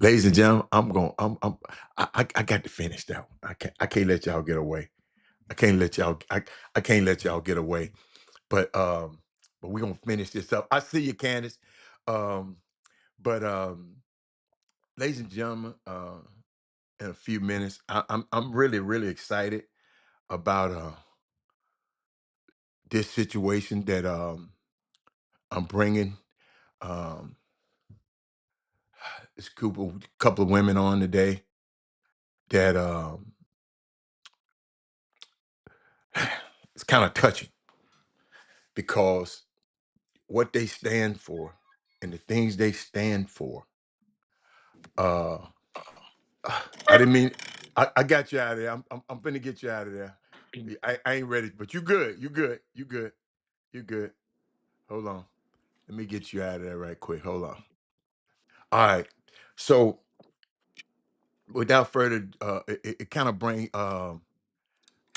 Ladies and gentlemen, I got to finish that one. I can't let y'all get away. I can't let y'all get away. But we're gonna finish this up. I see you, Candace. Um, but ladies and gentlemen, in a few minutes, I'm really, really excited about this situation that I'm bringing um, this couple of women on today that it's kind of touching because what they stand for and the things they stand for. Uh, I didn't mean. I got you out of there. I'm finna get you out of there. I ain't ready, but you good. You good. You good. You good. Hold on. Let me get you out of there right quick. Hold on. All right. So without further, it kind of bring.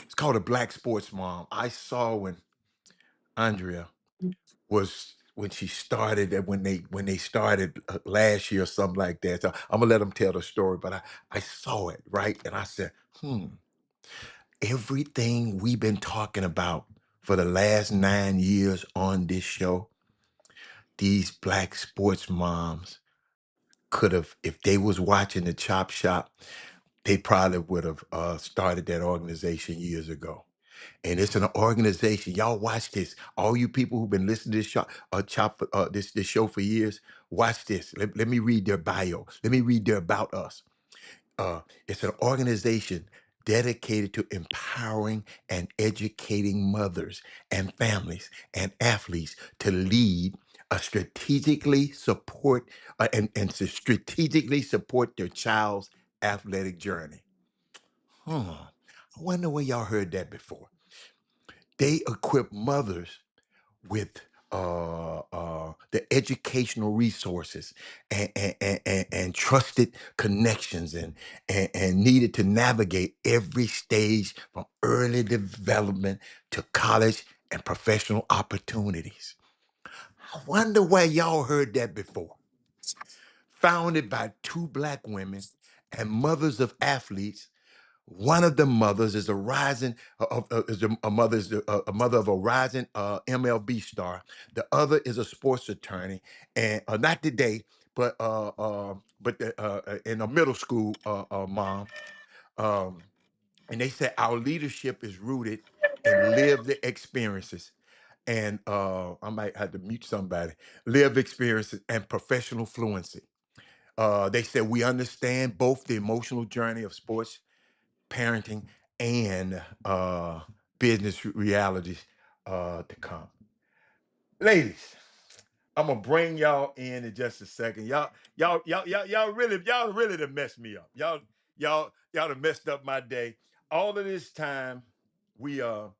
It's called a Black Sports Mom. I saw when Andrea was when she started that when they started last year or something like that. So I'm gonna let them tell the story, but I saw it right, and I said, everything we've been talking about for the last 9 years on this show, these black sports moms could have, if they was watching the Chop Shop, they probably would have started that organization years ago. And it's an organization. Y'all watch this. All you people who've been listening to this show, this show for years, watch this. Let me read their bio. Let me read their about us. It's an organization dedicated to empowering and educating mothers and families and athletes to lead a strategically support and to strategically support their child's athletic journey. I wonder where y'all heard that before. They equip mothers with the educational resources and trusted connections and needed to navigate every stage from early development to college and professional opportunities. I wonder where y'all heard that before. Founded by two black women and mothers of athletes. One of the mothers is a rising is a mother of a rising MLB star. The other is a sports attorney, and not today, but in a middle school mom. Um, and they said our leadership is rooted in lived experiences. And I might have to mute somebody. Lived experiences and professional fluency. They said we understand both the emotional journey of sports parenting and business realities to come. Ladies, I'm gonna bring y'all in just a second. Y'all really done messed me up. Y'all done messed up my day. All of this time we um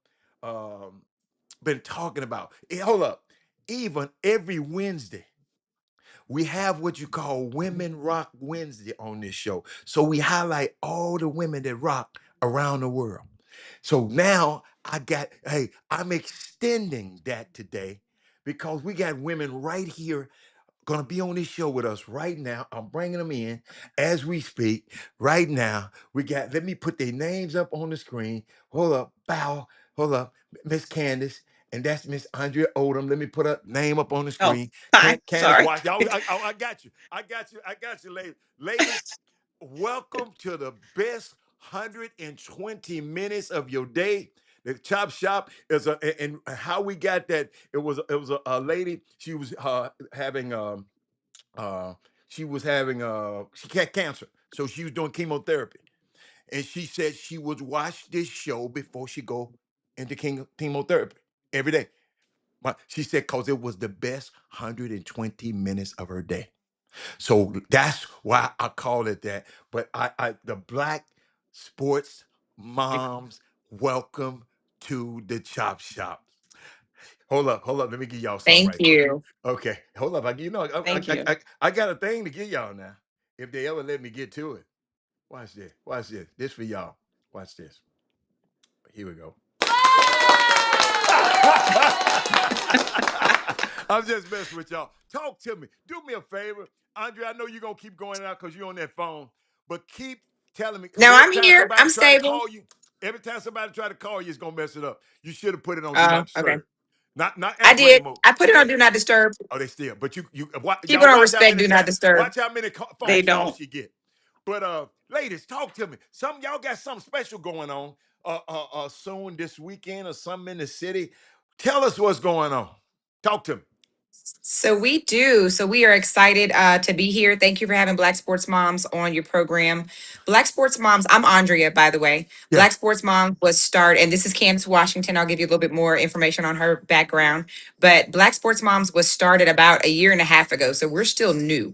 been talking about. Hold up. Even every Wednesday, we have what you call Women Rock Wednesday on this show. So we highlight all the women that rock around the world. So now hey, I'm extending that today because we got women right here going to be on this show with us right now. I'm bringing them in as we speak right now. Let me put their names up on the screen. Hold up, bow, hold up, Miss Candace. And that's Miss Andrea Odom. Let me put a name up on the Oh, screen. hi. Candace Sorry. Watch. Y'all, I got you. I got you, ladies. Ladies, welcome to the best 120 minutes of your day. The Chop Shop is and how we got that. It was a lady. She was having uh she had cancer, so she was doing chemotherapy, and she said she would watch this show before she go into chemotherapy every day. She said because it was the best 120 minutes of her day. So that's why I call it that. But the Black Sports Moms, welcome to the Chop Shop. Hold up. Let me give y'all something Thank right quick. you. Okay, hold up. Thank you. I got a thing to give y'all now. If they ever let me get to it, watch this. Watch this. This for y'all. Watch this. Here we go. I'm just messing with y'all. Talk to me. Do me a favor. Andre, I know you're going to keep going out because you're on that phone, but keep telling me because Now I'm here. I'm stable. every time somebody try to call you, it's going to mess it up. You should have put it on Do Not Okay. Disturb. Not I airplane did. mode. I put it on Do Not Disturb. Oh, they still. But People y'all don't watch how respect many Do Not times, Disturb. watch how many They phone calls don't. she get. But ladies, talk to me. Some y'all got something special going on soon this weekend or something in the city. Tell us what's going on. Talk to me. So we do. So we are excited to be here. Thank you for having Black Sports Moms on your program. Black Sports Moms, I'm Andrea, by the way. Yeah. Black Sports Moms was started, and this is Candace Washington. I'll give you a little bit more information on her background. But Black Sports Moms was started about a year and a half ago. So we're still new.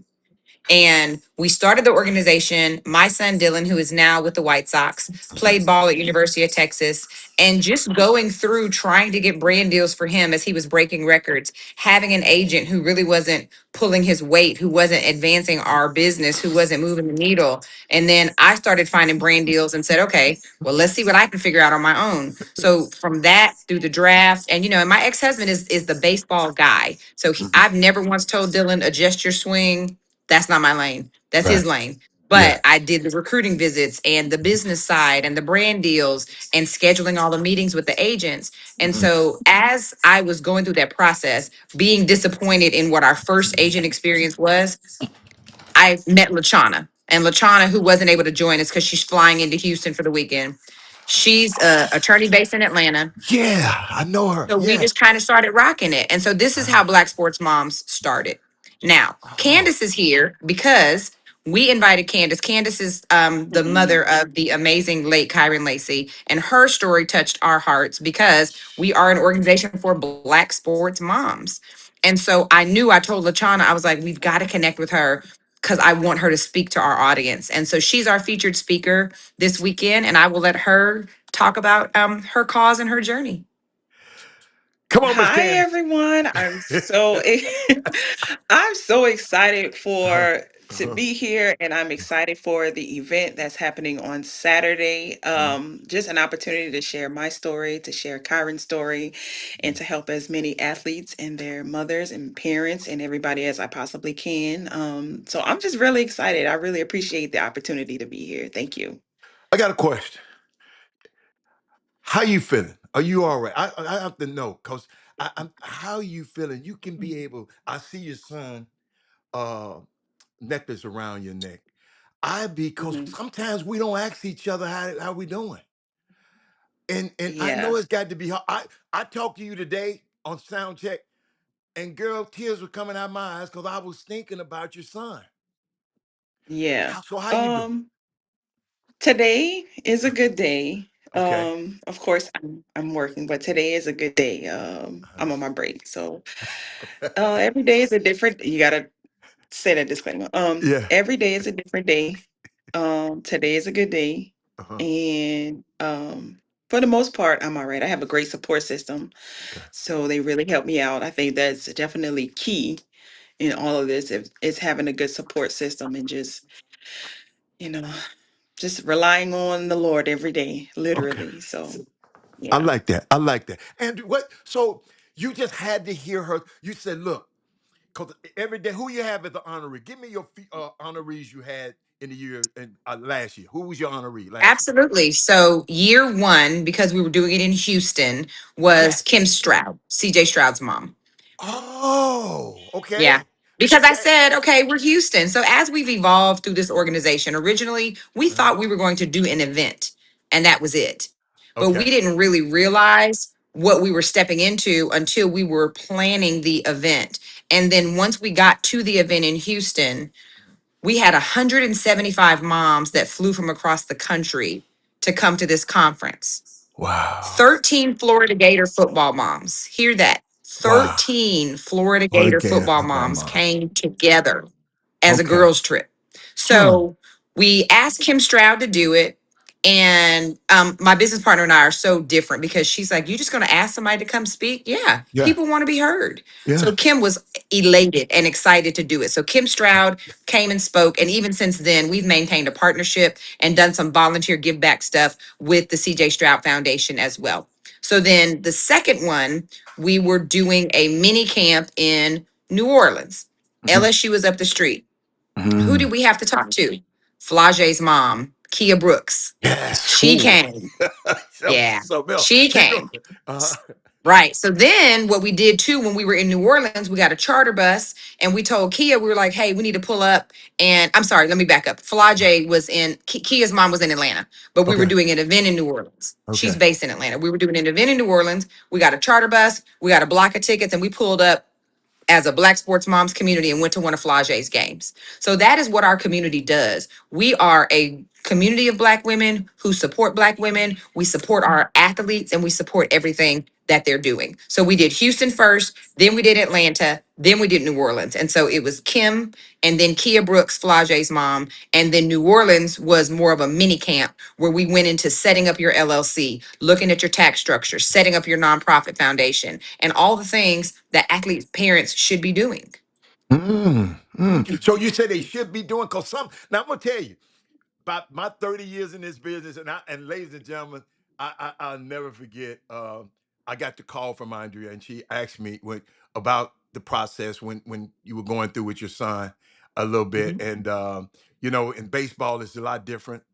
And we started the organization. My son Dylan, who is now with the White Sox, played ball at University of Texas, and just going through trying to get brand deals for him as he was breaking records, having an agent who really wasn't pulling his weight, who wasn't advancing our business, who wasn't moving the needle. And then I started finding brand deals and said, okay, well, let's see what I can figure out on my own. So from that through the draft, and and my ex-husband is the baseball guy. So Mhm. I've never once told Dylan, adjust your swing. That's not my lane. That's Right. his lane. Yeah. But I did the recruiting visits and the business side and the brand deals and scheduling all the meetings with the agents. And Mhm. so as I was going through that process, being disappointed in what our first agent experience was, I met LaChana. And LaChana, who wasn't able to join us because she's flying into Houston for the weekend. She's a attorney based in Atlanta. Yeah, I know her. So we Yeah. just kind of started rocking it. And so this is how Uh, Black Sports Moms started. Now, oh. Candace is here because we invited Candace. Candace is the mother of the amazing late Kyron Lacey, and her story touched our hearts because we are an organization for Black sports moms. And so I told LaChana, I was like, we've got to connect with her because I want her to speak to our audience. And so she's our featured speaker this weekend, and I will let her talk about her cause and her journey. Come on, Miss Hi Candace. everyone. I'm so excited Uh-huh. for to Uh-huh. be here and I'm excited for the event that's happening on Saturday. Mhm. Just an opportunity to share my story, to share Kyron's story, and to help as many athletes and their mothers and parents and everybody as I possibly can. So I'm just really excited. I really appreciate the opportunity to be here. Thank you. I got a question. How you feeling? Are you all right? I have to know because how you feeling? You can be able. I see your son uh necklace around your neck. I because Mhm. sometimes we don't ask each other how we doing, and I know Yeah. it's got to be hard. I talked to you today on sound check, and girl, tears were coming out my eyes because I was thinking about your son. Yeah. How you doing? Um Today is a good day. Okay. Of course I'm working, but today is a good day. Uh-huh. I'm on my break. So every day is a different you gotta say that disclaimer. Yeah. Every day is a different day. Today is a good day. Uh-huh. And for the most part, I'm all right. I have a great support system. Okay. So they really help me out. I think that's definitely key in all of this is having a good support system and just, you know, just relying on the Lord every day, Okay. literally. So, I yeah. like that. I like that. And what? So you just had to hear her. You said, "Look, because every day, who you have as the honoree? Give me your honorees you had in the year and last year. Who was your honoree last year?" Absolutely. So year one, because we were doing it in Houston, was Yes. Kim Stroud, CJ Stroud's mom. Oh, Yeah. okay. Because I Okay. said, okay, we're Houston. So as we've evolved through this organization, originally we Uh, thought we were going to do an event and that was it. But we okay. didn't really realize what we were stepping into until we were planning the event. And then once we got to the event in Houston, we had 175 moms that flew from across the country to come to this conference. Wow. 13 Florida Gator football moms. Hear that. Wow. 13 Florida What a Gator game, football football moms moms. came together as a Okay. girls' trip. Huh. So we asked Kim Stroud to do it. And my business partner and I are so different because she's like, you just going to ask somebody to come speak? Yeah, Yeah. people want to be heard. Yeah. So Kim was elated and excited to do it. So Kim Stroud came and spoke. And even since then, we've maintained a partnership and done some volunteer give back stuff with the CJ Stroud Foundation as well. So then the second one, we were doing a mini camp in New Orleans. Mhm. LSU was up the street. Who did Mm. we have to talk to? Flage's mom, Kia Brooks. Yes. She Ooh. came. Yeah, So, Bill, she keep going. came. Uh-huh. Right. So then what we did too, when we were in New Orleans, we got a charter bus and we told Kia, we were like, hey, we need to pull up. And I'm sorry, let me back up. Flage was in, Kia's mom was in Atlanta, but we were Okay. doing an event in New Orleans. She's Okay. based in Atlanta. We were doing an event in New Orleans. We got a charter bus, we got a block of tickets, and we pulled up as a Black sports moms community and went to one of Flage's games. So that is what our community does. We are a community of Black women who support Black women. We support our athletes and we support everything that they're doing. So we did Houston first, then we did Atlanta, then we did New Orleans. And so it was Kim and then Kia Brooks, Flage's mom. And then New Orleans was more of a mini camp where we went into setting up your LLC, looking at your tax structure, setting up your nonprofit foundation, and all the things that athletes' parents should be doing. Mm, mm. So you say they should be doing because some. Now I'm gonna tell you about my 30 years in this business, and ladies and gentlemen, I'll never forget. I got the call from Andrea, and she asked me about the process when you were going through with your son a little bit, Mhm. and in baseball it's a lot different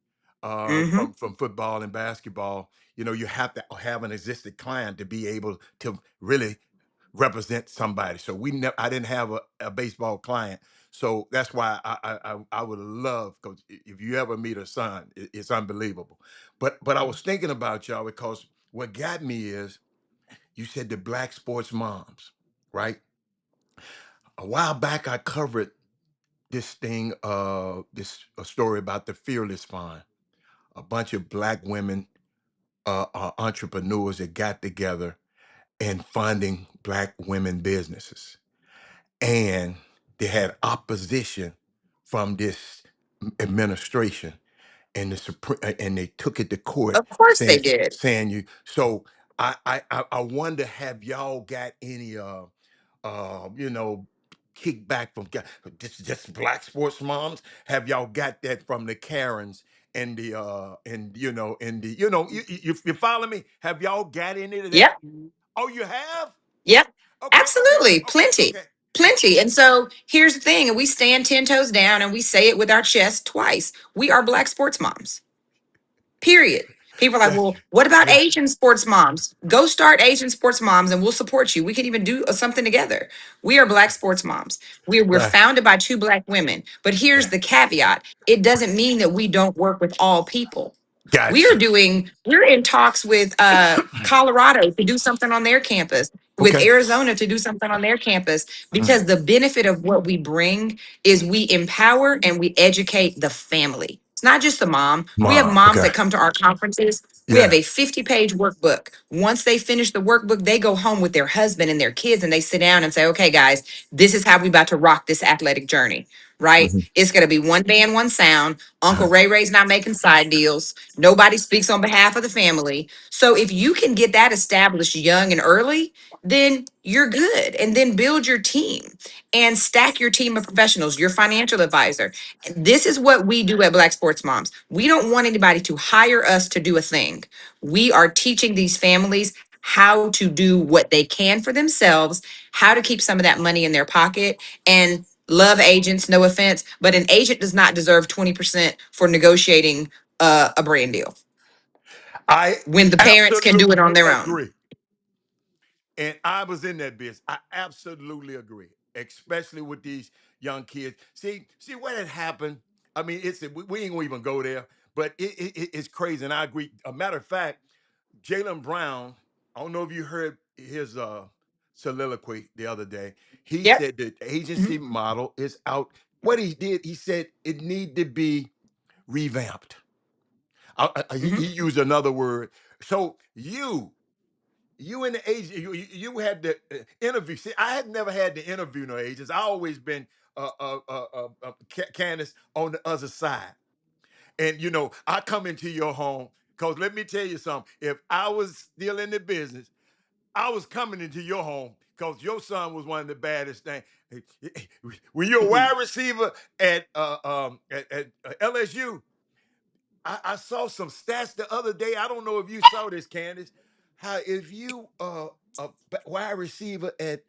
Mhm. from football and basketball. You have to have an existing client to be able to really represent somebody. So I didn't have a baseball client. So that's why I would love, because if you ever meet a son, it's unbelievable. But I was thinking about y'all because what got me is you said the black sports moms, right? A while back I covered this thing, this a story about the Fearless Fund, a bunch of black women, entrepreneurs that got together and funding black women businesses, and they had opposition from this administration and the supreme, and they took it to court Of course they saying did. you. So I wonder, have y'all got any you know, kickback from just black sports moms? Have y'all got that from the Karens and the and you know, and the, you know, you follow me? Have y'all got any of that? Yep. Oh, you have? Yep. Okay, okay, Absolutely. okay, Plenty. okay. Plenty. And so here's the thing, and we stand 10 toes down and we say it with our chest twice. We are black sports moms. Period. People are like, That's well, what about yeah, Asian sports moms? Go start Asian sports moms and we'll support you. We can even do something together. We are black sports moms. We're right. founded by two black women. But here's Yeah. the caveat, it doesn't mean that we don't work with all people. Gotcha. We're in talks with Colorado to do something on their campus, with Okay. Arizona to do something on their campus, Mm. because the benefit of what we bring is we empower and we educate the family. It's not just the mom. We have Mom. moms Okay. that come to our conferences. We have Yeah. a 50-page workbook. Once they finish the workbook, they go home with their husband and their kids and they sit down and say, okay, guys, this is how we about to rock this athletic journey, right? Mhm. It's going to be one band, one sound. Uncle Uh-huh. Ray Ray's not making side deals. Nobody speaks on behalf of the family. So if you can get that established young and early, then you're good. And then build your team and stack your team of professionals, your financial advisor. This is what we do at Black Sports Moms. We don't want anybody to hire us to do a thing. We are teaching these families how to do what they can for themselves, how to keep some of that money in their pocket, and love agents, no offense, but an agent does not deserve 20% for negotiating a brand deal I when the parents can do it on absolutely their own. agree. And I was in that business. I absolutely agree, especially with these young kids. See what had happened. I mean, we ain't gonna even go there, but it's crazy. And I agree. A matter of fact, Jalen Brown, I don't know if you heard his soliloquy the other day. He Yep. said the Mhm. agency model is out. What he did, he said it need to be revamped. He Mhm. used another word. So you and the agent, you had the interview. See, I had never had to interview no agents. I always been Candace on the other side. And you know, I come into your home because let me tell you something. If I was still in the business, I was coming into your home because your son was one of the baddest things. When you're a Mhm. wide receiver at LSU, I saw some stats the other day. I don't know if you saw this, Candace. How if you a wide receiver at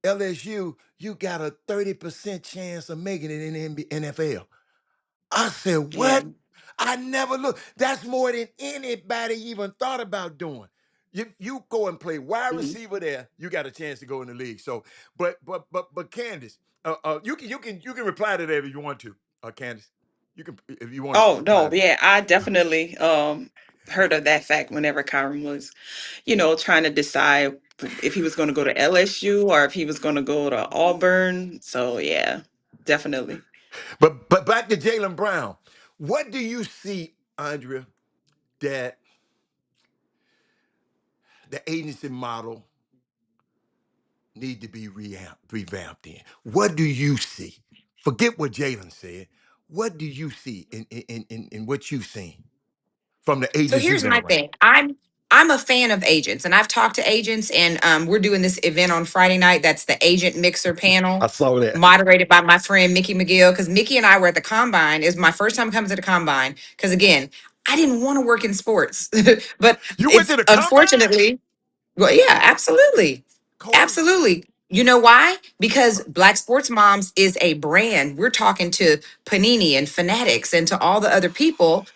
LSU, you got a 30% chance of making it in the NFL. I said, Yeah. what? I never looked. That's more than anybody even thought about doing. You go and play wide Mhm. receiver there, you got a chance to go in the league. So, but Candace, you can reply to that if you want to, Candace. You can if you want to Oh reply no, to yeah, I definitely heard of that fact whenever Kyron was, trying to decide if he was going to go to LSU or if he was going to go to Auburn. So yeah, definitely. But back to Jalen Brown. What do you see, Andrea, that the agency model need to be revamped in? What do you see? Forget what Jalen said. What do you see in what you've seen from the So agents you've here's been my around? thing. I'm a fan of agents, and I've talked to agents, and we're doing this event on Friday night. That's the agent mixer I panel, saw that. moderated by my friend Mickey McGill. Because Mickey and I were at the combine. It was my first time coming to the combine. Because again, I didn't want to work in sports, but You went it's to the combine? unfortunately, well, yeah, absolutely. Coach. Absolutely. You know why? Because Black Sports Moms is a brand. We're talking to Panini and Fanatics and to all the other people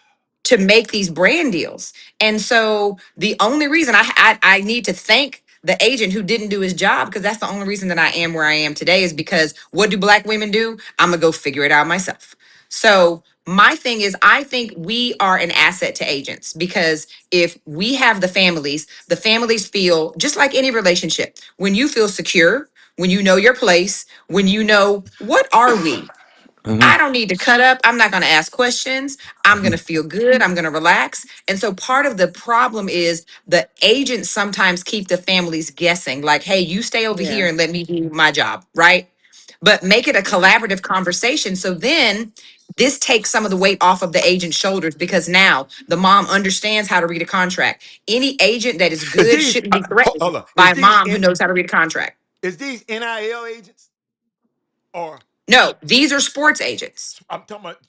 to make these brand deals. And so the only reason I need to thank the agent who didn't do his job, because that's the only reason that I am where I am today, is because what do Black women do? I'm gonna go figure it out myself. So my thing is, I think we are an asset to agents, because if we have the families feel just like any relationship. When you feel secure, when you know your place, when you know what are we? Hmm. I don't need to cut up. I'm not going to ask questions. I'm going Hmm. to feel good. I'm going to relax. And so part of the problem is the agents sometimes keep the families guessing, like, hey, you stay over Yeah. here and let me do my job, right? But make it a collaborative conversation. So then this takes some of the weight off of the agent's shoulders, because now the mom understands how to read a contract. Any agent that is Is good these shouldn't be threatened hold on? by a mom who knows how to read a contract. Is these NIL agents or No, these are sports agents. I'm talking about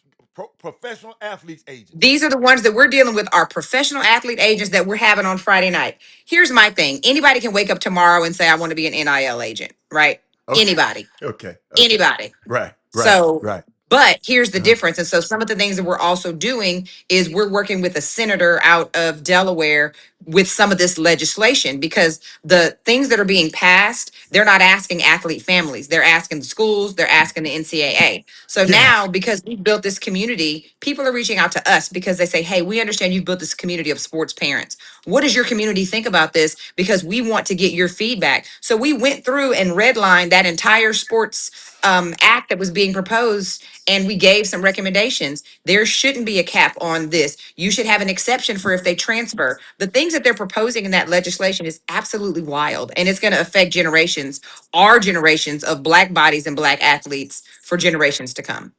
professional athletes agents? These are the ones that we're dealing with, our professional athlete agents that we're having on Friday night. Here's my thing. Anybody can wake up tomorrow and say, I want to be an NIL agent, right? Okay. Anybody, Okay. Okay. anybody. Right. Right. So, Right. but here's the Uh-huh. difference. And so some of the things that we're also doing is we're working with a senator out of Delaware with some of this legislation, because the things that are being passed, they're not asking athlete families. They're asking the schools, they're asking the NCAA. So Yes. now, because we built this community, people are reaching out to us because they say, hey, we understand you've built this community of sports parents. What does your community think about this? Because we want to get your feedback. So we went through and redlined that entire sports act that was being proposed, and we gave some recommendations. There shouldn't be a cap on this. You should have an exception for if they transfer. The things that they're proposing in that legislation is absolutely wild, and it's going to affect generations, our generations of Black bodies and Black athletes for generations to come.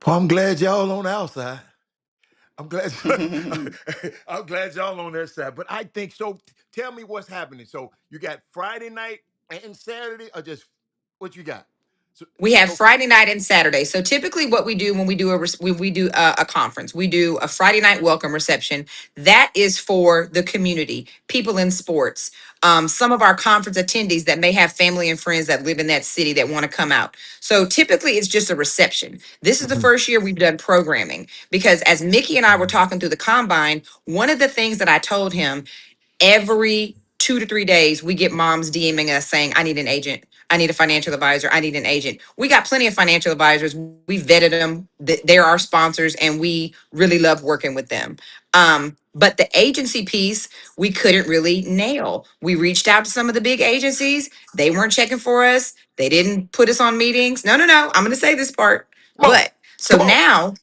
Well, I'm glad y'all on our side. I'm glad. I'm glad y'all on their side. But I think so. Tell me what's happening. So you got Friday night and Saturday, or just what you got? So, We have so Friday night and Saturday. So typically, what we do when we do when we do a conference, we do a Friday night welcome reception. That is for the community, people in sports. Some of our conference attendees that may have family and friends that live in that city that want to come out. So typically, it's just a reception. This is the Mhm. first year we've done programming, because as Mickey and I were talking through the combine, one of the things that I told him, every 2 to 3 days, we get moms DMing us saying, I need an agent. I need a financial advisor. I need an agent. We got plenty of financial advisors. We vetted them. They're our sponsors, and we really love working with them. But the agency piece, we couldn't really nail. We reached out to some of the big agencies. They weren't checking for us. They didn't put us on meetings. No, no, no. I'm going to say this part. Come on, But so come on. now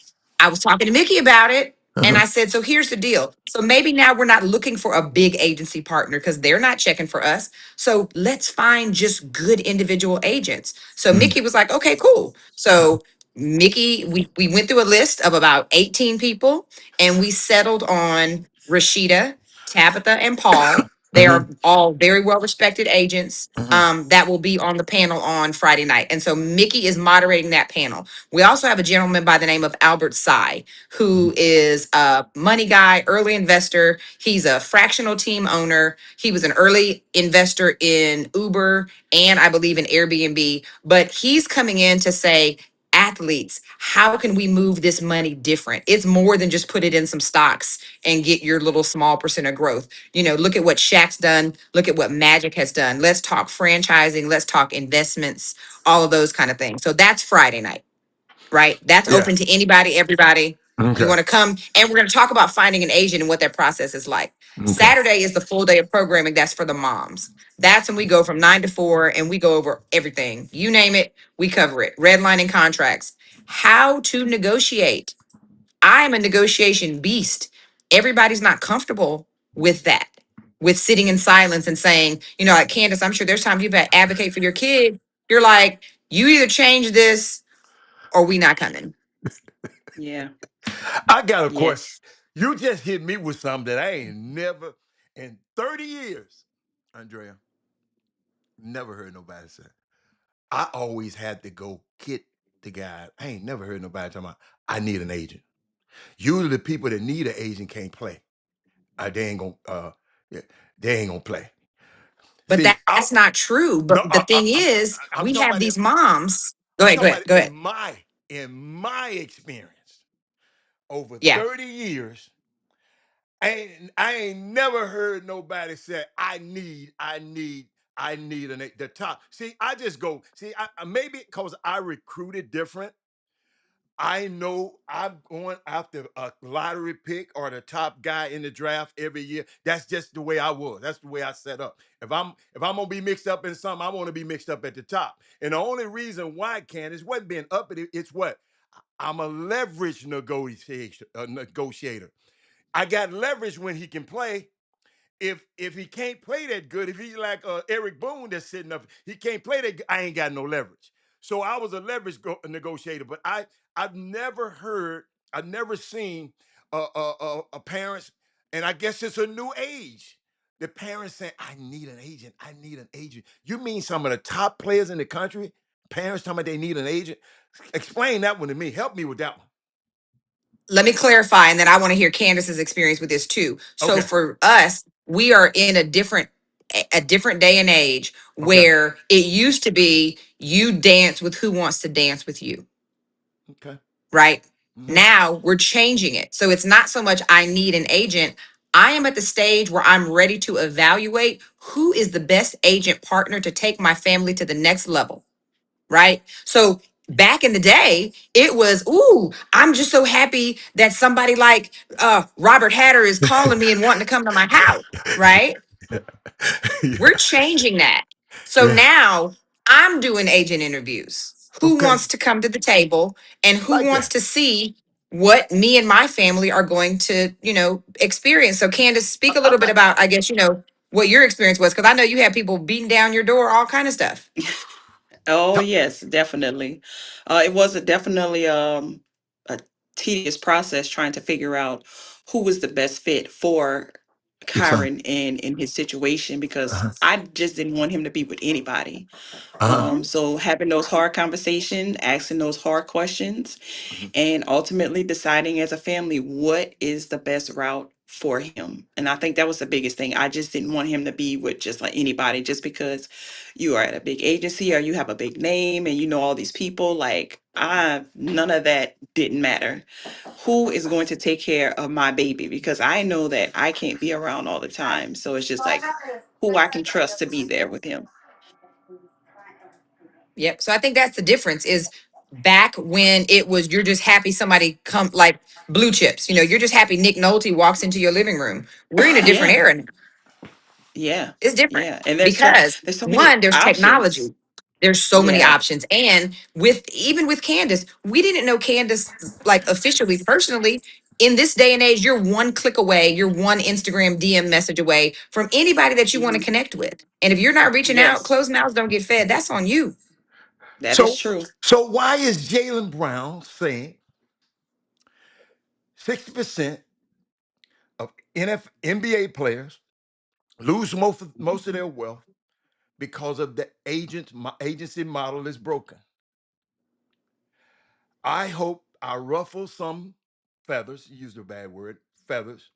I was talking to Mickey about it. And Uh-huh. I said, so here's the deal. So maybe now we're not looking for a big agency partner because they're not checking for us. So let's find just good individual agents. So Mhm. Mickey was like, okay, cool. So Mickey, we went through a list of about 18 people, and we settled on Rashida, Tabitha, and Paul. They are Mhm. all very well respected agents Mhm. that will be on the panel on Friday night. And so Mickey is moderating that panel. We also have a gentleman by the name of Albert Sy, who is a money guy, early investor. He's a fractional team owner. He was an early investor in Uber and I believe in Airbnb. But he's coming in to say, athletes, how can we move this money different? It's more than just put it in some stocks and get your little small percent of growth. You know, look at what Shaq's done. Look at what Magic has done. Let's talk franchising. Let's talk investments, all of those kind of things. So that's Friday night, right? That's Yeah. open to anybody, everybody. You Okay. want to come, and we're going to talk about finding an agent and what that process is like. Okay. Saturday is the full day of programming. That's for the moms. That's when we go from 9 to 4 and we go over everything. You name it, we cover it. Redlining contracts, how to negotiate. I am a negotiation beast. Everybody's not comfortable with that, with sitting in silence and saying, you know, like Candace, I'm sure there's times you've had advocate for your kid. You're like, you either change this or we not coming. Yeah. I got a question. Yes. You just hit me with something that I ain't never in 30 years, Andrea, never heard nobody say. I always had to go get the guy. I ain't never heard nobody talking about I need an agent. Usually the people that need an agent can't play. They ain't gonna yeah, they ain't gonna play. But See, that's not true. no, But the thing is, I'm we talking have about these moms. Go I'm ahead, go talking ahead, about go ahead. in my experience over Yeah. 30 years, I ain't never heard nobody say I need the top. See, I just go. See, maybe because I recruited different. I know I'm going after a lottery pick or the top guy in the draft every year. That's just the way I was. That's the way I set up. If I'm gonna be mixed up in something, I want to be mixed up at the top. And the only reason why, Candace, wasn't being uppity. It's what I'm a leverage negotiator. I got leverage when he can play. If he can't play that good, if he's like Eric Boone that's sitting up, he can't play that. I ain't got no leverage. So I was a leverage negotiator, but I've never heard, I've never seen a parents, and I guess it's a new age. The parents saying, "I need an agent. I need an agent." You mean some of the top players in the country? Parents telling me they need an agent. Explain that one to me. Help me with that one. Let me clarify, and then I want to hear Candace's experience with this too. So Okay. for us, we are in a different day and age Okay. where it used to be you dance with who wants to dance with you, Okay. right? Mm-hmm. Now we're changing it. So it's not so much I need an agent. I am at the stage where I'm ready to evaluate who is the best agent partner to take my family to the next level, right? So back in the day, it was, ooh, I'm just so happy that somebody like Robert Hatter is calling me and wanting to come to my house, right? We're Yeah. changing that. So Yeah. now I'm doing agent interviews. Who Okay. wants to come to the table and I who like wants that. to see what me and my family are going to, experience? So Candace, speak a I little bit like. about, I guess, what your experience was, because I know you had people beating down your door, all kind of stuff. Oh Tell- yes, definitely. It was definitely a tedious process trying to figure out who was the best fit for Your son. Kyron and in his situation because Uh-huh. I just didn't want him to be with anybody. Uh-huh. So having those hard conversations, asking those hard questions, Mhm. and ultimately deciding as a family what is the best route for him. And I think that was the biggest thing. I just didn't want him to be with just like anybody just because you are at a big agency or you have a big name and you know all these people. Like I none of that didn't matter. Who is going to take care of my baby? Because I know that I can't be around all the time. So it's just like who I can trust to be there with him. Yep. So I think that's the difference is back when it was you're just happy somebody come like blue chips, you're just happy Nick Nolte walks into your living room. We're in a different Yeah. era now. Yeah. It's different Yeah. And because there's so many one, there's options. technology. There's so many Yeah. options. And even with Candace, we didn't know Candace like officially, personally. In this day and age, you're one click away, you're one Instagram DM message away from anybody that you want to Mhm. connect with. And if you're not reaching out, Yes, closed mouths don't get fed. That's on you. that is So, true. so why is Jalen Brown saying 60% of NBA players lose most of their wealth because of the agency model is broken? I hope I ruffle some feathers. Use the bad word, feathers.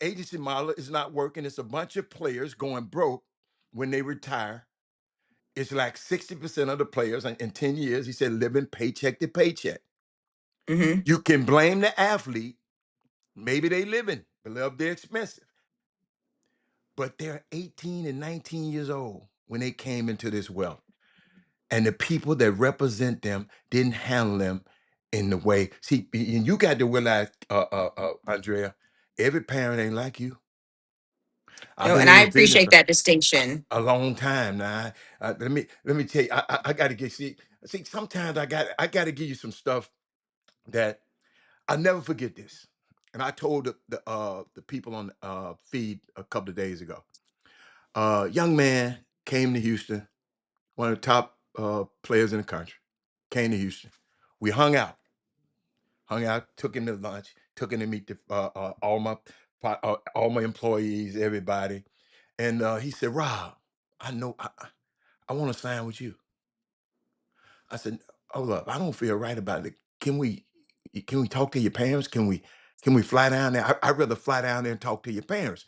Agency model is not working. It's a bunch of players going broke when they retire. It's like 60% of the players in 10 years, he said, living paycheck to paycheck. Hmm. You can blame the athlete. Maybe they living, beloved, they're expensive. But they're 18 and 19 years old when they came into this wealth. And the people that represent them didn't handle them in the way. See, and you got to realize, Andrea, every parent ain't like you. I've been And in I this business appreciate that distinction. a long time now. Let me tell you, I got to get see. Sometimes I got to give you some stuff that I never forget this. And I told the people on feed a couple of days ago. Young man came to Houston, one of the top players in the country. Came to Houston. We hung out, took him to lunch, took him to meet all my employees, everybody. And he said, "Rob, I know I want to sign with you." I said, "Hold up, I don't feel right about it. Can we talk to your parents? Can we fly down there? I'd rather fly down there and talk to your parents."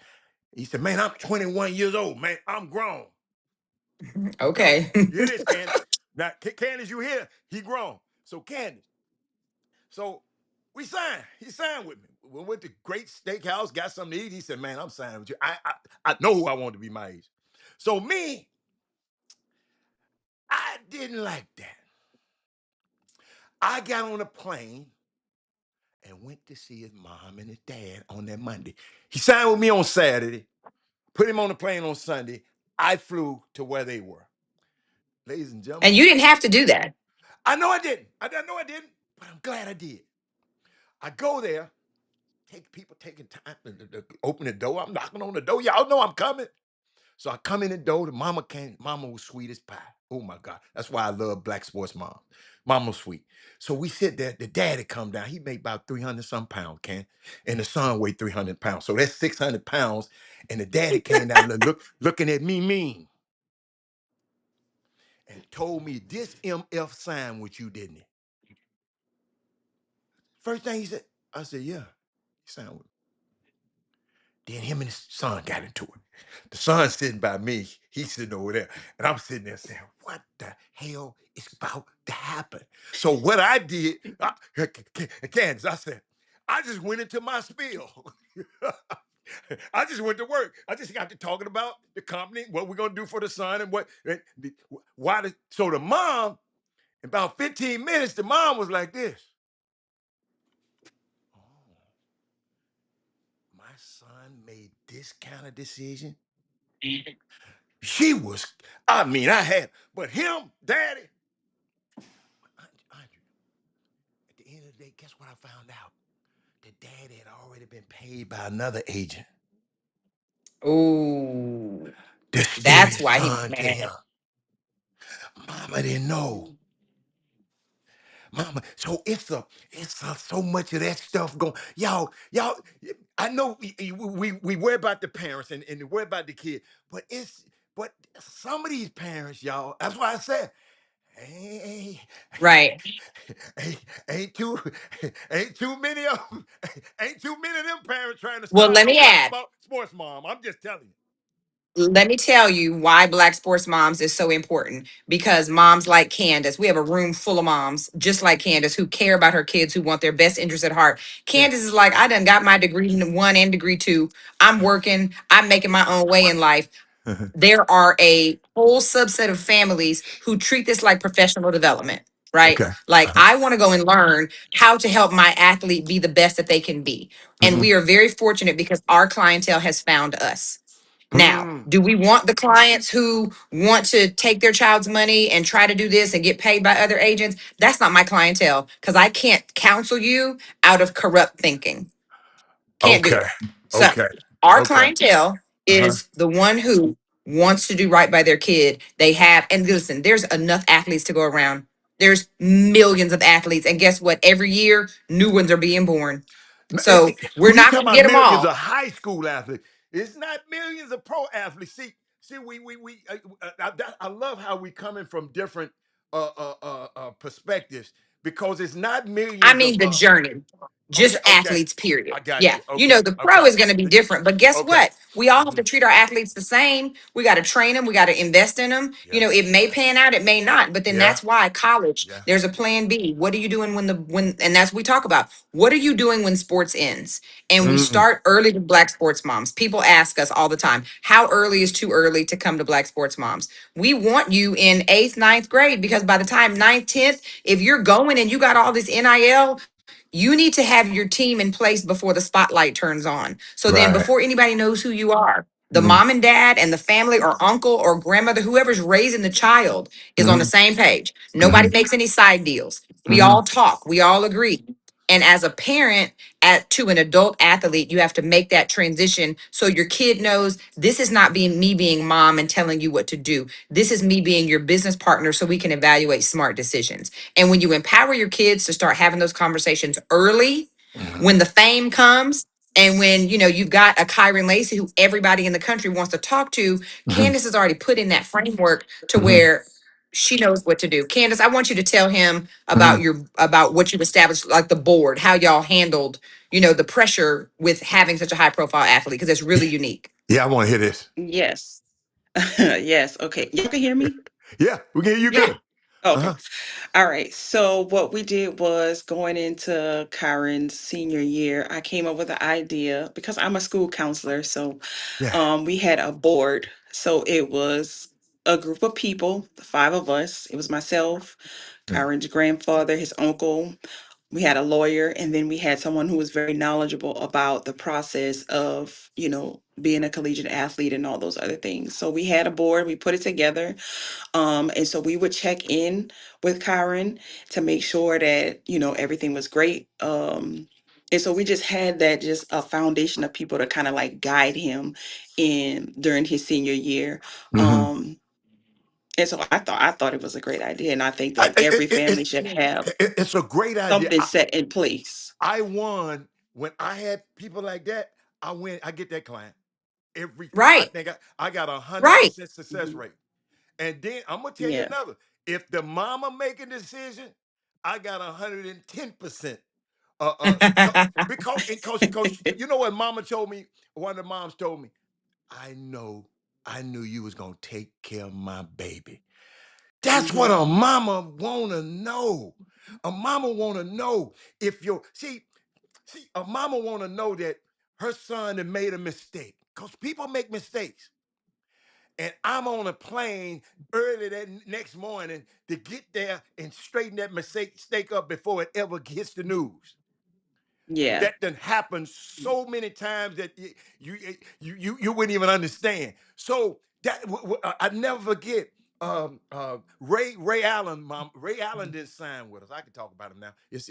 He said, "Man, I'm 21 years old, man. I'm grown." No, Okay. you hear this, Candace? Now, Candace, you hear? He grown. So, Candace, so We signed. He signed with me. We went to great steakhouse, got something to eat. He said, "Man, I'm signing with you. I know who I want to be my age." So me, I didn't like that. I got on a plane and went to see his mom and his dad on that Monday. He signed with me on Saturday, put him on the plane on Sunday. I flew to where they were. Ladies and And gentlemen, you didn't have to do that. I know I didn't. I know I didn't, but I'm glad I did. I go there, take people taking time to open the door. I'm knocking on the door. Y'all know I'm coming. So I come in the door. The mama came. Mama was sweet as pie. Oh my God. That's why I love black sports mom. Mama was sweet. So we sit there. The daddy come down. He made about 300 some pounds, Ken. And the son weighed 300 pounds. So that's 600 pounds. And the daddy came down looking at me mean and told me this MF signed with you, didn't he? First thing he said, I said, yeah, he signed with me. Then him and his son got into it. The son sitting by me, he's sitting over there, and I'm sitting there saying, "What the hell is about to happen?" So what I did, Candace, I said, I just went into my spiel. I just went to work. I just got to talking about the company, what we're gonna do for the son, and why. So the mom, in about 15 minutes, the mom was like this. Oh, my son made this kind of decision. She was, I mean, I had, but him, daddy, Andre, at the end of the day, guess what I found out? The daddy had already been paid by another agent Oh, to steer that's his why he was son to him. mad. Mama didn't know. Mama, so so much of that stuff going. Y'all. I know we worry about the parents and worry about the kid, but some of these parents, y'all. That's why I said, hey, Right. ain't, ain't too ain't too many of them, ain't too many of them parents trying to Well, start let no me black add. sports mom. I'm just telling you. Let me tell you why Black Sports Moms is so important. Because moms like Candace, we have a room full of moms just like Candace who care about her kids, who want their best interest at heart. Yeah. Candace is like, I done got my degree in one and degree two. I'm working, I'm making my own way in life. There are a whole subset of families who treat this like professional development, right? Okay. Like, Uh-huh. I want to go and learn how to help my athlete be the best that they can be. And Mm-hmm. we are very fortunate because our clientele has found us. Now, Mm. do we want the clients who want to take their child's money and try to do this and get paid by other agents? That's not my clientele because I can't counsel you out of corrupt thinking. Can't do Okay. it. So, Okay. our Okay. clientele Uh-huh. is the one who wants to do right by their kid. They have, and listen, there's enough athletes to go around. There's millions of athletes. And guess what? Every year, new ones are being born. So, we're We not talking going to about get them millions of all. high school athletes. It's not millions of pro athletes. See, I love how we coming from different perspectives because it's not I millions of mean, the journey, okay, just okay. athletes, period. I got Yeah. you. You know, Okay, the pro okay, is going to be different, but guess okay. what? We all have Hmm. to treat our athletes the same. We got to train them. We got to invest in them. You Yeah, know, it may pan out, it may not, but then yeah, that's why college, yeah. there's a plan B. What are you doing and that's what we talk about. What are you doing when sports ends? And we Mm-mm. start early with Black Sports Moms. People ask us all the time, how early is too early to come to Black Sports Moms? We want you in eighth, ninth grade because by the time ninth, 10th, if you're going and you got all this NIL, you need to have your team in place before the spotlight turns on. So then, Right. before anybody knows who you are, the Mm-hmm. mom and dad and the family or uncle or grandmother, whoever's raising the child, is on the Mm-hmm. same page. Nobody Mm-hmm. makes any side deals. We Mm-hmm. all talk, we all agree. And as a parent to an adult athlete, you have to make that transition so your kid knows this is not being me being mom and telling you what to do. This is me being your business partner so we can evaluate smart decisions. And when you empower your kids to start having those conversations early, Mm-hmm. when the fame comes, and when you've got a Kyron Lacey who everybody in the country wants to talk to, Mm-hmm. Candace has already put in that framework to Mm-hmm. where she knows what to do. Candace, I want you to tell him Mm-hmm. about what you've established, like the board, how y'all handled, the pressure with having such a high profile athlete, because it's really unique. Yeah, I want to hear this. Yes. Yes. Okay. You can hear me? Yeah, we can hear you Yeah. good. Okay. Uh-huh. All right. So what we did was going into Kyron's senior year, I came up with an idea because I'm a school counselor. So Yeah. we had a board. So it was a group of people, the five of us. It was myself, Mm. Kyron's grandfather, his uncle. We had a lawyer, and then we had someone who was very knowledgeable about the process of, being a collegiate athlete and all those other things. So we had a board, we put it together. And so we would check in with Kyron to make sure that, everything was great. And so we just had that, just a foundation of people to kind of like guide him in during his senior year. Mm-hmm. Um, and so I thought it was a great idea. And I think that every family should have It's a great idea. something set in place. I won when I had people like that. I win. I get that client every time. I Right. think I got a Right. 100% success Mhm. rate. And then I'm gonna tell you Yeah. another. If the mama make a decision, I got 110%. Because you know what mama told me? One of the moms told me, I know, I knew you was gonna take care of my baby. That's what Hmm. a mama wanna know. A mama wanna know if you're see, a mama wanna know that her son had made a mistake. Because people make mistakes. And I'm on a plane early that next morning to get there and straighten that mistake up before it ever hits the news. Yeah. That done happened so many times that you wouldn't even understand. So I never forget Ray Allen. Mom, Ray Allen didn't sign with us. I can talk about him now. It's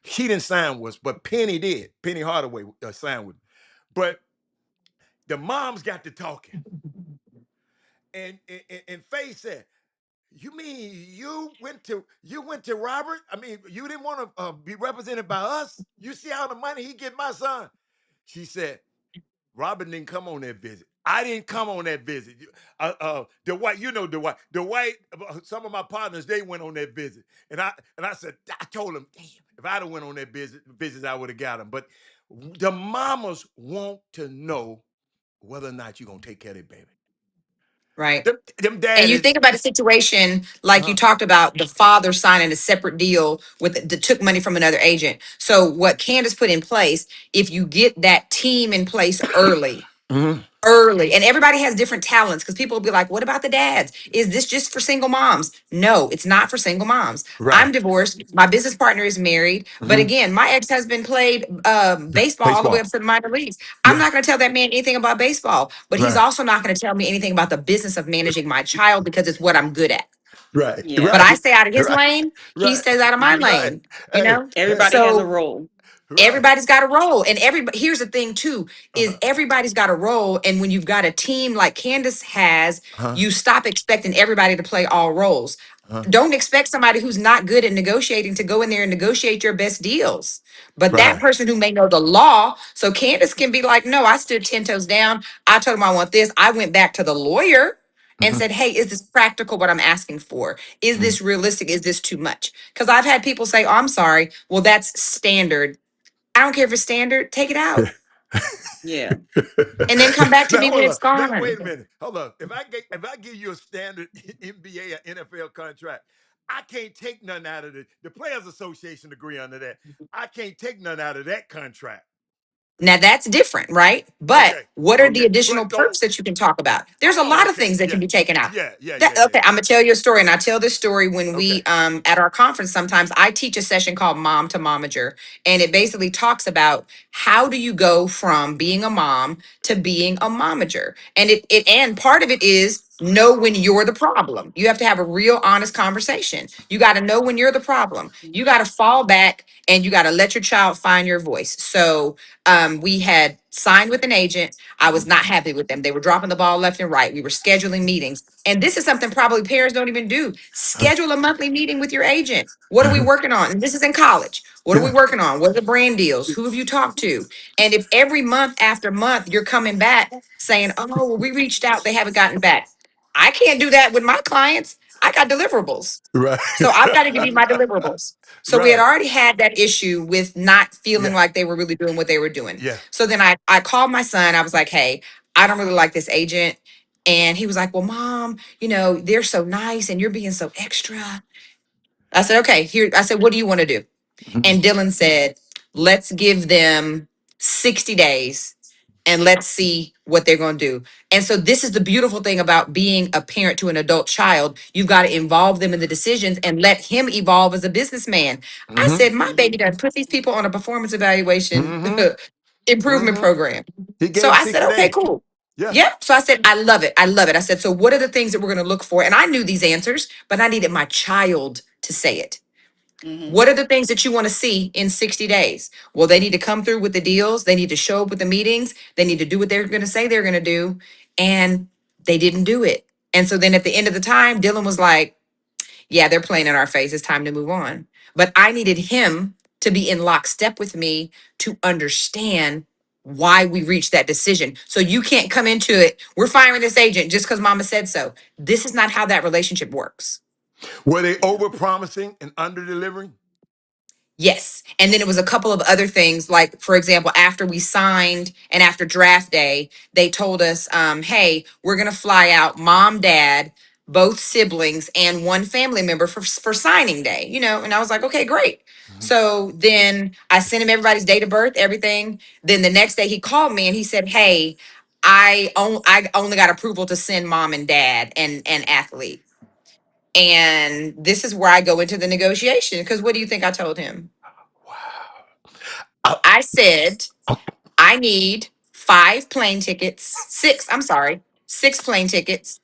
He didn't sign with us, but Penny did. Penny Hardaway signed with me. But the moms got to talking, and Faye said, "You mean you went to Robert? I mean, you didn't want to be represented by us? You see how the money he get my son?" She said, "Robert didn't come on that visit. I didn't come on that visit. The white, some of my partners they went on that visit, and I said, I told them, damn, if I'd have went on that visit, I would have got them. But the mamas want to know whether or not you're gonna take care of their baby. Right. Them And you daddies, think about a situation like you uh-huh, talked about the father signing a separate deal with that took money from another agent. So what Candace put in place, if you get that team in place hmm early, and everybody has different talents because people will be like, what about the dads? Is this just for single moms? No, it's not for single moms. I'm right, divorced, my business partner is married, but hmm again, my ex-husband played baseball all the way baseball, up to the minor leagues. I'm yeah, not going to tell that man anything about baseball, but he's right, also not going to tell me anything about the business of managing my child because it's what I'm good at. right, Yeah. But I right, stay out of his right, lane, he right, stays out of my right. lane, you Hey, know? hey, Everybody has a So role. right, everybody's got a role, and everybody, here's the thing too, is uh-huh, everybody's got a role, and when you've got a team like Candace has, uh-huh, you stop expecting everybody to play all roles. uh-huh, Don't expect somebody who's not good at negotiating to go in there and negotiate your best deals. But that right, person who may know the law, so Candace can be like, no, I stood 10 toes down. I told him I want this. I went back to the lawyer and hmm said, hey, is this practical what I'm asking for? Is this realistic? Is this too much? Because I've had people say, oh, I'm sorry. Well, that's standard. I don't care if it's standard, take it out Yeah. and then come back to Now me when hold on. it's Now gone. wait a minute. Hold on. If I give you a standard NBA or NFL contract, I can't take none out of the Players Association agree under that. I can't take none out of that contract. Now that's different, right? But Okay. what are the Okay. additional But don't. perks that you can talk about? There's a Oh, lot of okay. things that can Yeah. be taken out. Yeah. Yeah. That, Yeah. Yeah. okay, I'm gonna tell you a story, and I tell this story when we Okay. at our conference sometimes I teach a session called Mom to Momager, and it basically talks about how do you go from being a mom to being a momager. And it and part of it is know when you're the problem. You have to have a real honest conversation. You got to know when you're the problem. You got to fall back and you got to let your child find your voice. So we had signed with an agent. I was not happy with them. They were dropping the ball left and right. We were scheduling meetings. And this is something probably parents don't even do. Uh, Schedule a monthly meeting with your agent. What are we uh, working on? And this is in college. What are we yeah. working on? What are the brand deals? Who have you talked to? And if every month after month you're coming back saying, oh, well, we reached out, they haven't gotten back. I can't do that with my clients. I got deliverables. Right. So I've got to give you my deliverables. So we had right. already had that issue with not feeling Yeah. like they were really doing what they were doing. Yeah. So then I called my son. I was like, hey, I don't really like this agent. And he was like, well, mom, they're so nice and you're being so extra. I said, okay, here. I said, what do you want to do? Mhm. And Dylan said, let's give them 60 days and let's see what they're going to do. And so this is the beautiful thing about being a parent to an adult child. You've got to involve them in the decisions and let him evolve as a businessman. I Mhm. said, my baby done put these people on a performance evaluation Mhm. improvement Mhm. program. He So gave him I said, 60 okay, days. cool. Yeah. Yep. So I said, I love it. I love it. I said, so what are the things that we're going to look for? And I knew these answers, but I needed my child to say it. Mm-hmm. What are the things that you want to see in 60 days? Well, they need to come through with the deals. They need to show up with the meetings. They need to do what they're going to say they're going to do. And they didn't do it. And so then at the end of the time, Dylan was like, yeah, they're playing in our face. It's time to move on. But I needed him to be in lockstep with me to understand why we reached that decision. So you can't come into it, we're firing this agent just because mama said so. This is not how that relationship works. Were they Yeah. over promising and under delivering? Yes. And then it was a couple of other things, like, for example, after we signed and after draft day, they told us, hey, we're going to fly out mom, dad, both siblings, and one family member for signing day, And I was like, okay, great. Mhm. So then I sent him everybody's date of birth, everything. Then the next day he called me and he said, hey, I only got approval to send mom and dad and athlete. And this is where I go into the negotiation. Because what do you think I told him? Wow. I, I said, I, I need 6, I'm sorry, 6 plane tickets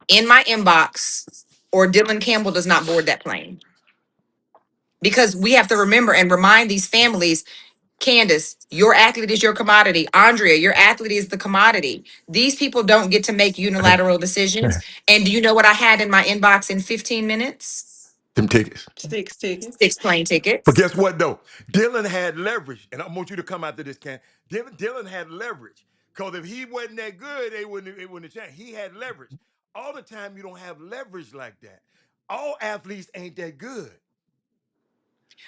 in my inbox, or Dylan Campbell does not board that plane. Because we have to remember and remind these families, Candace, your athlete is your commodity. Andrea, your athlete is the commodity. These people don't get to make unilateral decisions. And do you know what I had in my inbox in 15 minutes? them tickets. 6 6 tickets. plane But tickets. guess what, though? Dylan had leverage, and I want you to come out to this, Can. Dylan had leverage. Because if he wasn't that good, it wouldn't have changed. He had leverage. All the time, you don't have leverage like that. All athletes ain't that good.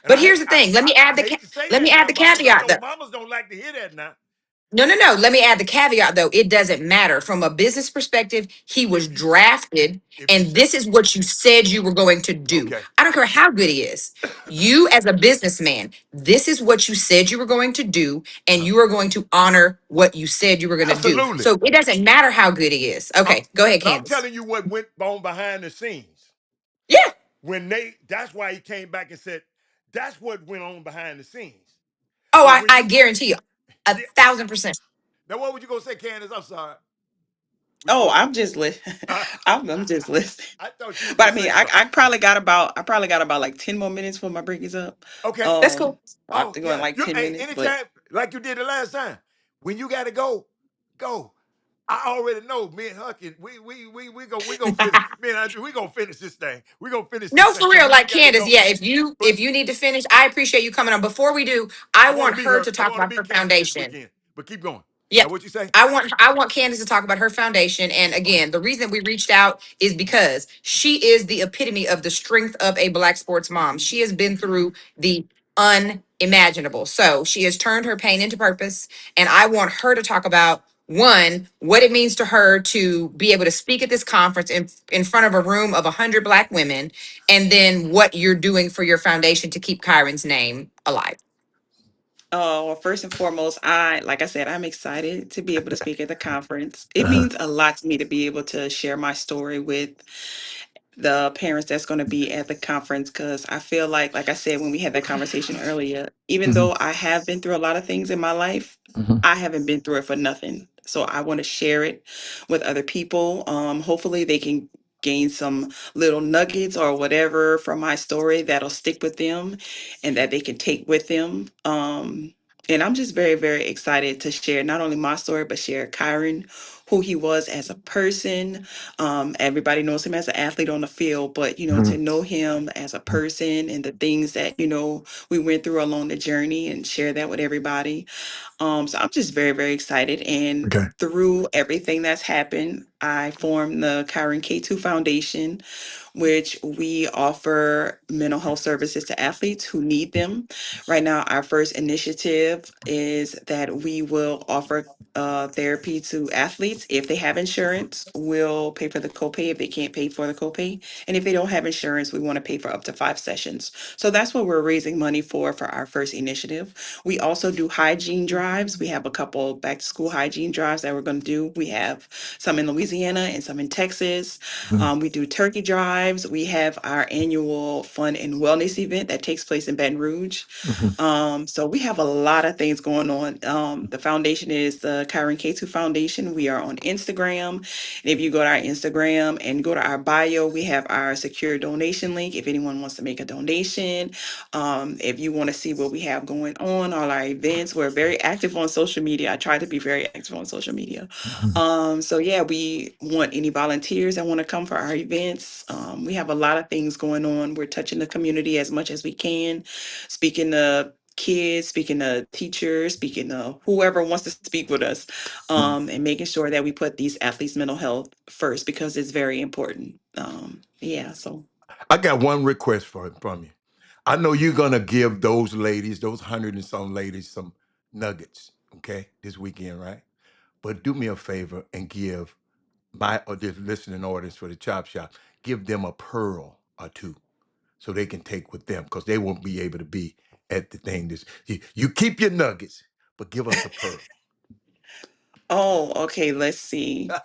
And But here's the thing. I hate to say Let me that add now, the mamas. I caveat know though. mamas don't like to hear that now. No, no, no. Let me add the caveat though. It doesn't matter. From a business perspective, he was If you drafted, if you and say this is what you said you were going to do. okay, I don't care how good he is. You, as a businessman, this is what you said you were going to do, and uh-huh. you are going to honor what you said you were going to do. Absolutely. So it doesn't matter how good he is. I'm, Okay, go ahead, but I'm Candace. telling you what went on behind the scenes. Yeah. That's why he came back and said, that's what went on behind the scenes. Oh, Because I, when I you go, guarantee you, a yeah, 1000%. now what would you gonna say, Candace? I'm sorry. Would you Oh, go? I'm just listening. I, I'm just listening. thought you was But gonna I mean, say I, something. I probably got about I probably got about like 10 more minutes for my break is up. Okay. That's cool. I have Oh to go in yeah. like You 10 hey, minutes, but anytime, like you did the last time. When you gotta go, go. I already know me and Hucky, we gonna finish. Me and Andrew, we gonna finish this thing. We gonna finish this No, thing. for Cause real, when you like got to Candace. go, Yeah, if you but if you need to finish, I appreciate you coming on. Before we do, I I wanna want be her her. to I talk wanna about be her Candace this foundation. weekend. But keep going. Yeah. Now what you say? I want Candace to talk about her foundation. And Okay. again, the reason we reached out is because she is the epitome of the strength of a black sports mom. She has been through the unimaginable. So she has turned her pain into purpose. And I want her to talk about, one, what it means to her to be able to speak at this conference in front of a room of 100 black women, and then what you're doing for your foundation to keep Kyron's name alive. well, first and foremost, like I said, I'm excited to be able to speak at the conference. It Uh-huh. means a lot to me to be able to share my story with the parents that's going to be at the conference, because I feel like I said when we had that conversation earlier, even Mhm. though I have been through a lot of things in my life, Mhm. I haven't been through it for nothing. So I want to share it with other people. Hopefully they can gain some little nuggets or whatever from my story that'll stick with them and that they can take with them. And I'm just very, very excited to share not only my story, but share Kyron, who he was as a person. Everybody knows him as an athlete on the field, but to Mhm. know him as a person and the things that we went through along the journey and share that with everybody. So I'm just very, very excited. And Okay. through everything that's happened, I formed the Kyron K2 Foundation, which we offer mental health services to athletes who need them. Right now, our first initiative is that we will offer therapy to athletes. If they have insurance, we'll pay for the copay if they can't pay for the copay. And if they don't have insurance, we want to pay for up to 5 sessions. So that's what we're raising money for our first initiative. We also do hygiene drives. We have a couple back to school hygiene drives that we're going to do. We have some in Louisiana and some in Texas. We do turkey drives. We have our annual fun and wellness event that takes place in Baton Rouge. So we have a lot of things going on. The foundation is the Kyron K2 Foundation. We are on Instagram. And if you go to our Instagram and go to our bio, we have our secure donation link if anyone wants to make a donation. If you want to see what we have going on, all our events, we're very active on social media. I try to be very active on social media. So yeah, we want any volunteers that want to come for our events. We have a lot of things going on. We're touching the community as much as we can, speaking to kids, speaking to teachers, speaking to whoever wants to speak with us, and making sure that we put these athletes' mental health first because it's very important. Yeah, so I got one request from you. I know you're gonna give those ladies, those hundred and some ladies, some nuggets, okay, this weekend, right? But do me a favor and give my or this listening audience for the Chop Shop, give them a pearl or two so they can take with them because they won't be able to be at the thing. This you keep your nuggets, but give us a pearl. oh, okay, let's see.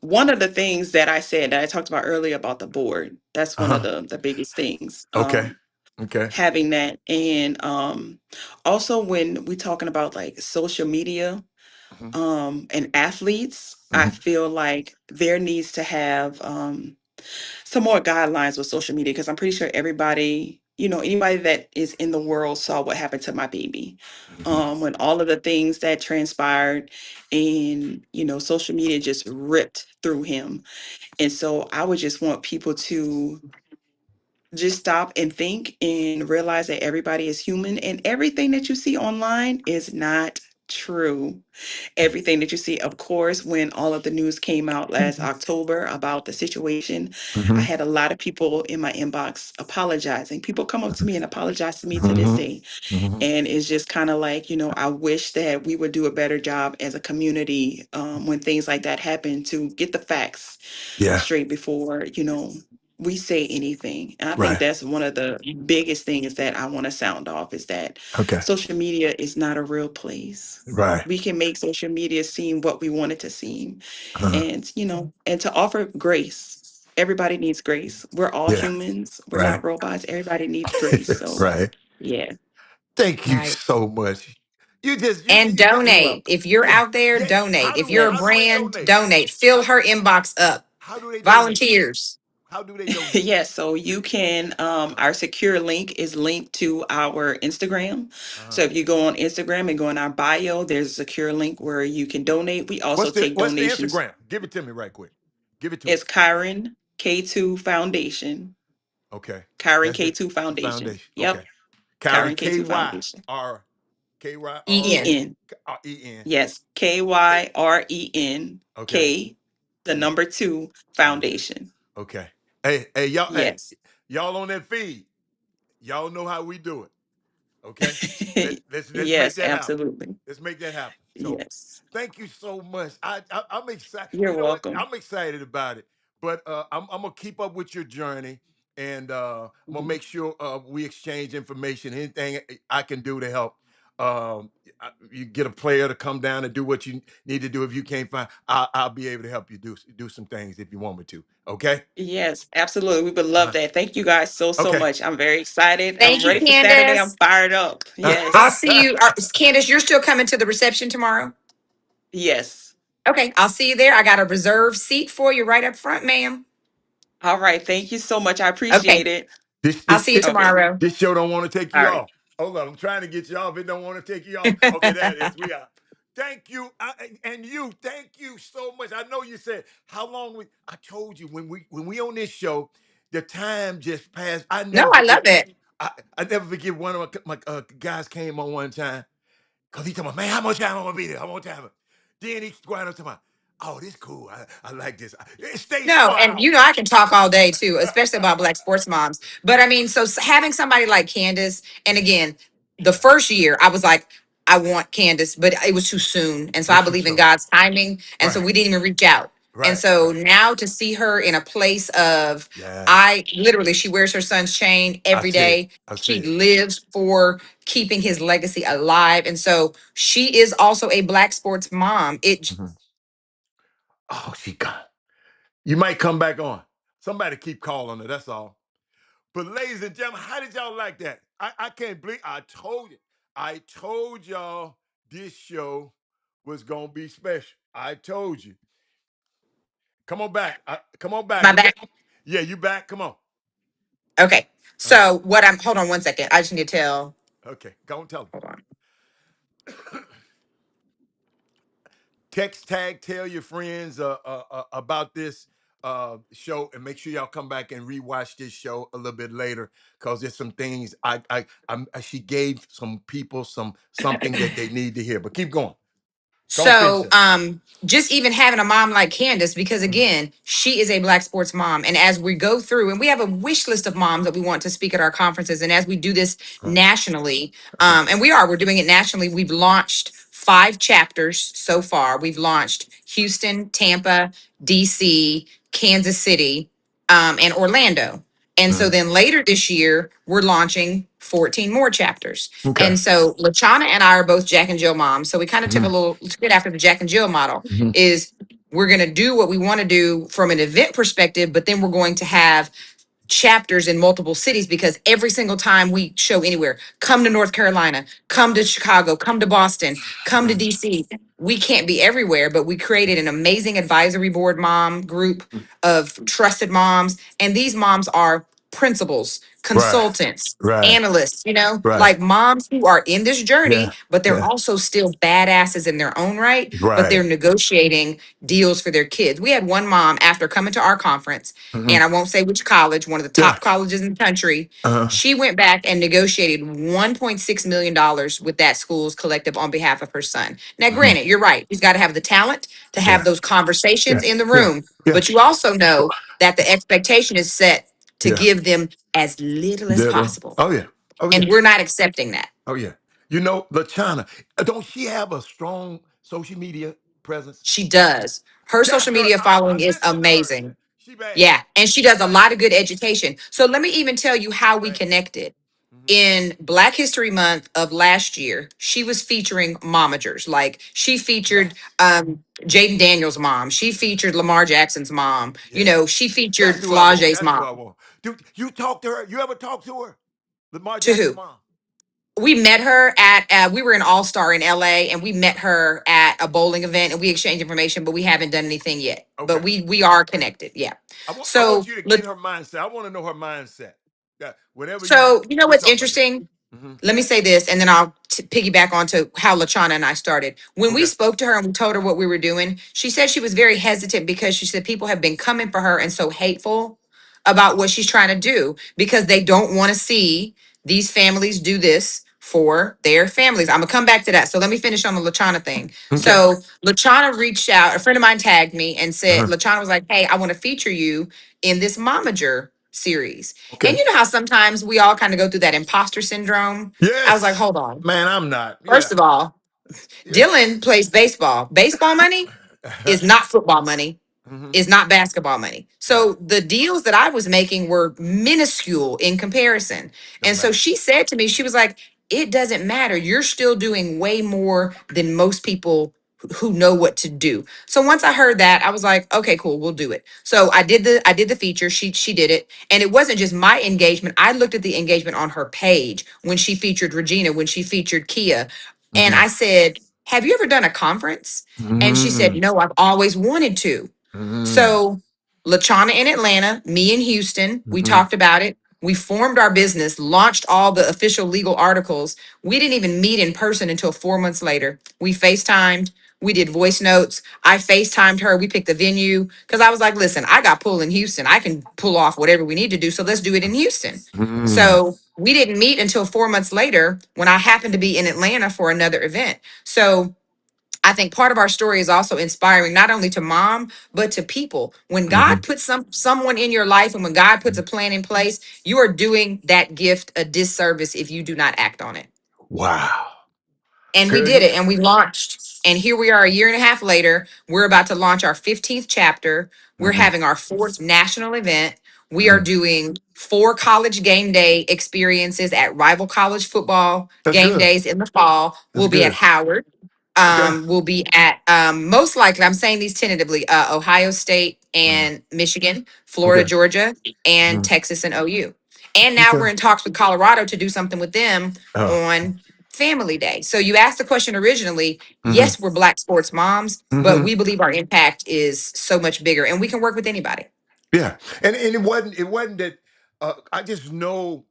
One of the things that I said that I talked about earlier about the board, that's one of Uh-huh. the biggest things. Okay. Okay. Having that, and also when we talking about like social media Hmm. and athletes, I Hmm. feel like there needs to have some more guidelines with social media because I'm pretty sure everybody, anybody that is in the world saw what happened to my baby. Hmm. When all of the things that transpired and social media just ripped through him. And so I would just want people to just stop and think and realize that everybody is human and everything that you see online is not true. Everything that you see, of course, when all of the news came out last October about the situation, I Hmm. had a lot of people in my inbox apologizing. People come up to me and apologize to me to this Hmm. day. Hmm. And it's just kind of like, I wish that we would do a better job as a community when things like that happen to get the facts Yeah. straight before, we say anything. And I think Right. that's one of the biggest things that I want to sound off is that Okay. social media is not a real place. Right. We can make social media seem what we want it to seem. Uh, And, and to offer grace. Everybody needs grace. We're all yeah. humans. We're Right. not robots. Everybody needs grace. So, Right. yeah. Thank you Right. so much. You just And you just You're donate. welcome. If you're yeah out there, yeah. donate. If you're a How do they Yes. brand, donate? donate. Fill How her inbox up. how do they donate? Volunteers. How do they donate? Yes, so you can, our secure link is linked to our Instagram. Uh, So if you go on Instagram and go in our bio, there's a secure link where you can donate. We also take what's the donations. Instagram? Give it to me right quick. Give it to us. It's Kyron K2 Foundation. Okay. Kyron That's it. K2 The Foundation. foundation. Yep. Okay. Kyron Kyron K K2 Y Foundation. R K Y R EN. EN. E N. Yes. K. KYREN Okay. K, the Two number two foundation. foundation. Okay. Hey, y'all. Hey, Yes. y'all on that feed. Y'all know how we do it. Okay. Let's make Yes, that happen. absolutely. Let's make that happen. So, Yes. thank you so much. I'm excited. You're You know what? welcome. I'm excited about it. But I'm gonna keep up with your journey, and I'm gonna Mhm. make sure we exchange information. Anything I can do to help. You get a player to come down and do what you need to do. If you can't find, I'll be able to help you do some things if you want me to. Okay. Yes, absolutely. We would love Uh, that. Thank you guys so okay. much. I'm very excited. I'm Thank you, ready for Saturday. I'm Candace. fired up. I'll Yes. see you. Candace, you're still coming to the reception tomorrow? Yes. Okay. I'll see you there. I got a reserved seat for you right up front, ma'am. All right. Thank you so much. I Okay. appreciate it. This I'll this see you this Okay. tomorrow. this show don't want to take All you right. off. Hold on, I'm trying to get you off. It don't want to take you off. Okay, that is we are. Thank you, and you. Thank you so much. I know you said how long we. I told you when we on this show, the time just passed. I No, never I love forget. it. I never forget one of my guys came on one time because he told me, man, how much time I'm gonna be there? How much time? Then he going up to me. Oh, this cool. I like this. Stay No, and smile. you know I can talk all day too, especially about Black sports moms. But I mean, so having somebody like Candace, and again, the first year I was like, I want Candace, but it was too soon, and so I It's too believe in soon. God's timing, and so Right. we didn't even reach out. And Right. so Right. now to see her in a place of, Yeah. I literally, she wears her son's chain I every see it. day. I see She it. lives for keeping his legacy alive, and so she is also a Black sports mom. It Mhm. Oh, she gone. You might come back on. Somebody keep calling her. That's all. But ladies and gentlemen, how did y'all like that? I can't believe I told you. I told y'all this show was gonna be special. I told you. Come on back. Come on back. my We got. back. Yeah, you back. Come on. Okay, Uh-huh. so what I'm, hold on one second. I just need to tell. Okay. Go and tell Hold on. them. Text tag, tell your friends about this show, and make sure y'all come back and rewatch this show a little bit later because there's some things she gave some people something that they need to hear. But keep going. Don't finish So, that. just even having a mom like Candace, because Mhm. again, she is a Black sports mom. And as we go through, and we have a wish list of moms that we want to speak at our conferences. And as we do this Right. nationally, Uh-huh. and we're doing it nationally. We've launched 5 chapters so far. We've launched Houston, Tampa, DC, Kansas City, and Orlando. And so Mhm. then later this year, we're launching 14 more chapters. Okay. And so LaChana and I are both Jack and Jill moms. So we kind of took a Mhm. little bit after the Jack and Jill model Mhm. is we're going to do what we want to do from an event perspective, but then we're going to have chapters in multiple cities because every single time we show anywhere, come to North Carolina, come to Chicago, come to Boston, come to Mhm. DC. We can't be everywhere, but we created an amazing advisory board mom group of trusted moms. And these moms are principals, Right. consultants, Right. analysts, Right. like moms who are in this journey, Yeah. but they're Yeah. also still badasses in their own right, but they're Right. negotiating deals for their kids. We had one mom after coming to our conference, Mhm. and I won't say which college, one of the Yeah. top colleges in the country. Uh-huh. She went back and negotiated $1.6 million dollars with that school's collective on behalf of her son. Now, Mhm. granted, you're right. He's got to have the talent to have Yeah. those Yeah. conversations in the Yeah. room. Yeah. But you also know that the expectation is set to Yeah. give them as little as Little. possible. Oh yeah. Oh And yeah. we're not accepting that. Oh yeah. You know, LaChana, don't she have a strong social media presence? She does. Her That's social her. media I following is listened to her. amazing. She bad. Yeah. And she does a lot of good education. So let me even tell you She how we bad. connected. Hmm. In Black History Month of last year, she was featuring momagers. Like she featured Yes. Jaden Daniels' mom. She featured Lamar Jackson's mom. Yeah. She featured That's who I want. Flage's That's who mom. I want. Dude, you talk to her? You ever talk to her? Lamar To Jackson who? mom. We met her at we were in All Star in LA, and we met her at a bowling event, and we exchanged information, but we haven't done anything yet. But Okay. we are connected. Yeah. I want So you to look, get her mindset. I want to know her mindset. Yeah. Whenever so you know we what's talk about this. interesting? Hmm. Let me say this, and then I'll piggyback onto how LaChana and I started. When we Okay. spoke to her and we told her what we were doing, she said she was very hesitant because she said people have been coming for her and so hateful about what she's trying to do because they don't want to see these families do this for their families. I'm gonna come back to that. So let me finish on the LaChana thing. Okay. So LaChana reached out, a friend of mine tagged me and said, Uh-huh. LaChana was like, hey, I want to feature you in this momager series. And Okay. you know how sometimes we all kind of go through that imposter syndrome. I was like, Yes. hold on. Man, I'm not. First Yeah. of all, Yeah. Dylan plays baseball. Baseball money is not football money, Hmm. is not basketball money. Right. So the deals that I was making were minuscule in comparison. Don't And so matter. she said to me, she was like, it doesn't matter. You're still doing way more than most people who know what to do. So once I heard that, I was like, okay, cool, we'll do it. So I did the feature. She did it. And it wasn't just my engagement. I looked at the engagement on her page when she featured Regina, when she featured Kia. And Hmm. I said, have you ever done a conference? And she said, Hmm. no, I've always wanted to. Hmm. So LaChana in Atlanta, me in Houston, we Hmm. talked about it. We formed our business, launched all the official legal articles. We didn't even meet in person until 4 months later. We FaceTimed, we did voice notes. I FaceTimed her. We picked the venue because I was like, listen, I got pull in Houston. I can pull off whatever we need to do. So let's do it in Houston. Hmm. So we didn't meet until 4 months later when I happened to be in Atlanta for another event. So I think part of our story is also inspiring not only to mom, but to people. When Hmm. God puts someone in your life and when God puts a plan in place, you are doing that gift a disservice if you do not act on it. Wow. And we Girl, did you. it and we launched. And here we are a year and a half later. We're about to launch our 15th chapter. We're Hmm. having our fourth national event. We are doing 4 college game day experiences at rival college football That's game good. days in the fall. That's We'll be at good. Howard. Okay. We'll be at most likely, I'm saying these tentatively, Ohio State Mhm. and Michigan, Florida, Okay. Georgia, and Mhm. Texas and OU. And now Okay. we're in talks with Colorado to do something with them Oh. on Family Day. So you asked the question originally. Hmm. Yes, we're Black sports moms, but Hmm. we believe our impact is so much bigger and we can work with anybody. Yeah. And it wasn't that I just know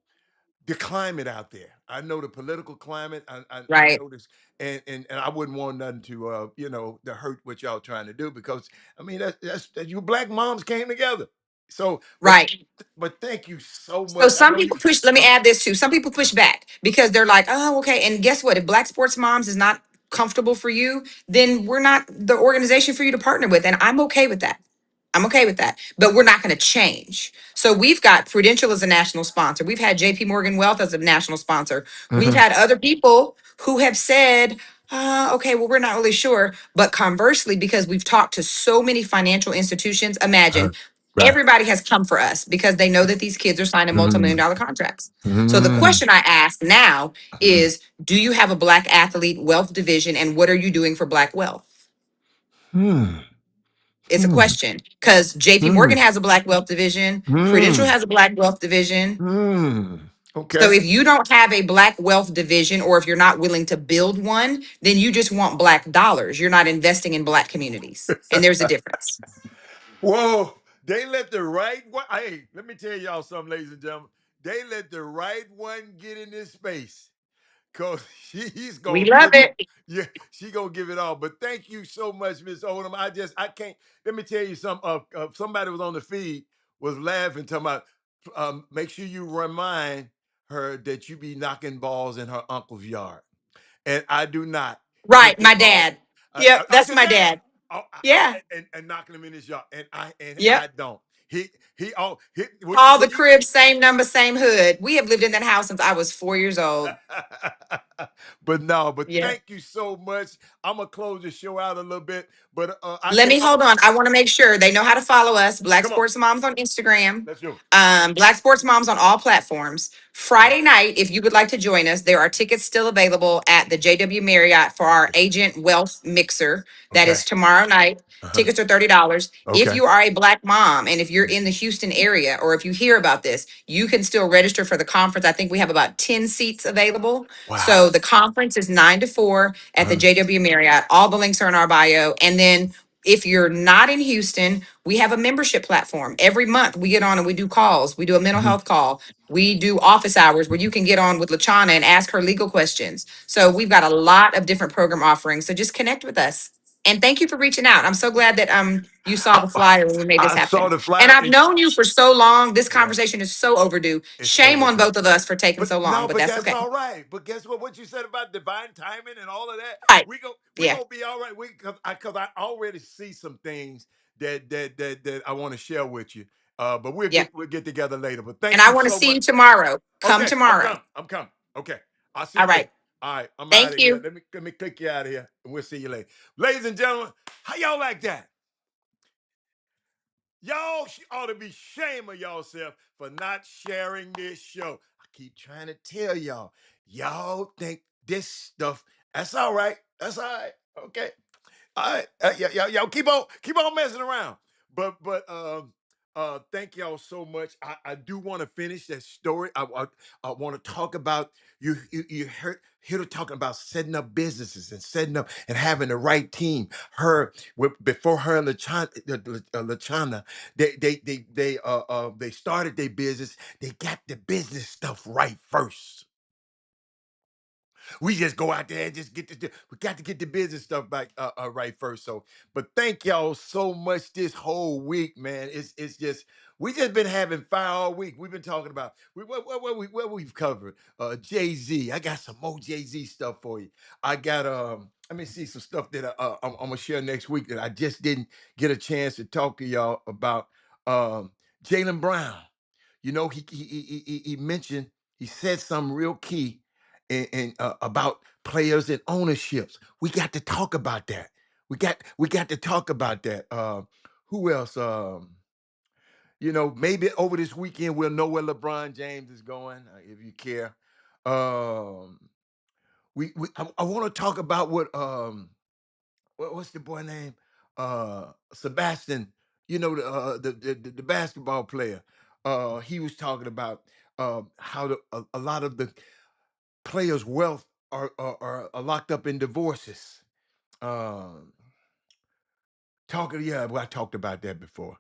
the climate out there. I know the political climate. I Right. know this, and I wouldn't want nothing to to hurt what y'all trying to do because I mean that's you black moms came together. So, Right. but thank you so So much. I some know people you. push, let me Uh, add this too. Some people push back because they're like, oh, okay. And guess what? If Black Sports Moms is not comfortable for you, then we're not the organization for you to partner with. And I'm okay with that. I'm okay with that. But we're not going to change. So we've got Prudential as a national sponsor. We've had JP Morgan Wealth as a national sponsor. We've mhm. had other people who have said, okay, well, we're not really sure. But conversely, because we've talked to so many financial institutions, Uh, imagine right. everybody has come for us because they know that these kids are signing multi-million Mm, dollar contracts. So the mm, question I ask now mm, is, do you have a Black athlete wealth division and what are you doing for Black wealth? mm, It's a mm, question because JP Morgan mm, has a Black wealth division, Prudential mm, has a Black wealth division. mm. So Okay. if you don't have a Black wealth division or if you're not willing to build one, then you just want Black dollars. You're not investing in Black communities. And there's a difference. Whoa, they let the right one. Hey, let me tell y'all something, ladies and gentlemen. They let the right one get in this space. Cause he's We gonna love give it. it. Yeah, she gonna give it all. But thank you so much, Miss Odom. I can't. Let me tell you something. Somebody was on the feed was laughing, talking about. Make sure you remind her that you be knocking balls in her uncle's yard, and I do not hit Right. the My ball. dad. Yep. That's That's your my dad. dad. Oh, Yeah. and knocking him in his yard, and I Yep. don't. He oh he All the when you cribs, same number, same hood. We have lived in that house since I was 4 years old. but no, but Yeah. thank you so much. I'm gonna close the show out a little bit, but I Let can't. me hold on. I want to make sure they know how to follow us. Black Come on, Sports Moms on Instagram. let's go. Black Sports Moms on all platforms. Okay, Friday night, if you would like to join us, there are tickets still available at the JW Marriott for our okay, agent wealth mixer. That okay, is tomorrow night. uh-huh. Tickets are $30. If Okay, you are a Black mom and if you're in the Houston area or if you hear about this, you can still register for the conference. I think we have about 10 seats available. wow. So the conference is 9 to 4 at the Uh-huh. JW Marriott. All the links are in our bio. And then if you're not in Houston, we have a membership platform. Every month we get on and we do calls. We do a mental Mhm. health call. We do office hours where you can get on with LaChana and ask her legal questions. So we've got a lot of different program offerings. So just connect with us. And thank you for reaching out. I'm so glad that you saw the I, flyer when we made this I saw happen. the And flyer, I've and known you for so long. This yeah, conversation is so overdue. it's Shame on overdue. both of us for taking But so long, no, but but that's that's okay. all right. But guess what? What you said about divine timing and all of that, Right. we Yeah. gonna be all right. We because I already see some things that I want to share with you. But Yeah. we'll get together later. But And thank I you want to so see much. you tomorrow. Come Okay, I'm tomorrow. coming. I'm coming. Okay, I'll see All you later. right. All right, I'm out Thank of here. you. Let me click you out of here, and we'll see you later, ladies and gentlemen. How y'all like that? Y'all ought to be shame of yourself for not sharing this show. I keep trying to tell y'all. Y'all think this stuff, that's all right. That's all right. Okay. All right. Y'all keep on messing around. But thank y'all so much. I do want to finish that story. I want to talk about you heard here talking about setting up businesses and setting up and having the right team. Before her and Lachana, they started their business. They got the business stuff right first. We just go out there and just get the. We got to get the business stuff back right first. So, but thank y'all so much this whole week, man. It's just we just been having fire all week. We've been talking about what we've covered. Jay Z. I got some more Jay Z stuff for you. I got let me see some stuff that I'm gonna share next week that I just didn't get a chance to talk to y'all about. Um, Jalen Brown. You know, he mentioned, he said something real key about players and ownerships. We got to talk about that. We got to talk about that. Who else? You know, maybe over this weekend we'll know where LeBron James is going, if you care. Um, I want to talk about what's the boy name? Sebastian. You know, the basketball player. He was talking about how a lot of the players' wealth are locked up in divorces. Um, yeah, well, I talked about that before.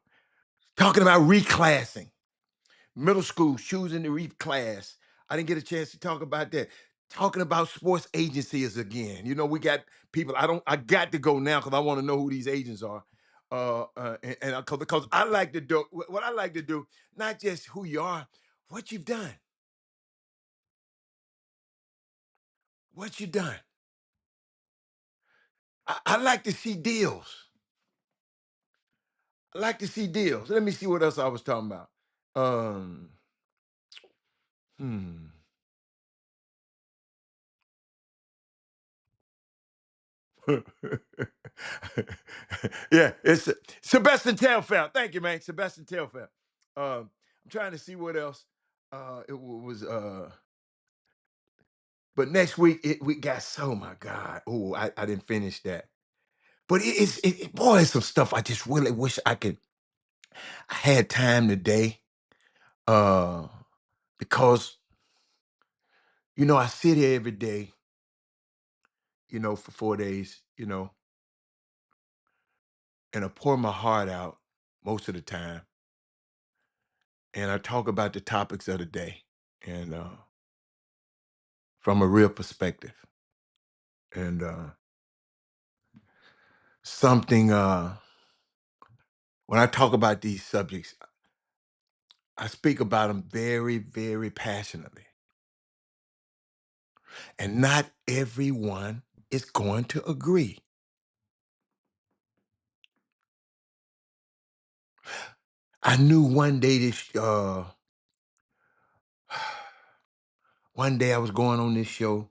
Talking about reclassing. Middle school choosing to reclass. I didn't get a chance to talk about that. Talking about sports agencies again. You know, we got people. I got to go now because I want to know who these agents are. Because I like to do what I like to do, not just who you are, what you've done. What you've done. I like to see deals. I like to see deals. Let me see what else I was talking about. Um, hmm. Yeah, it's Sebastian Telfair. Thank you, man. Sebastian Telfair. I'm trying to see what else was but next week we got oh my God. Oh, I didn't finish that. But boy, it's some stuff I just really wish I had time today. Uh because I sit here every day, for 4 days, and I pour my heart out most of the time. And I talk about the topics of the day. And from a real perspective. And something when I talk about these subjects, I speak about them very, very passionately. And not everyone is going to agree. I knew one day one day I was going on this show.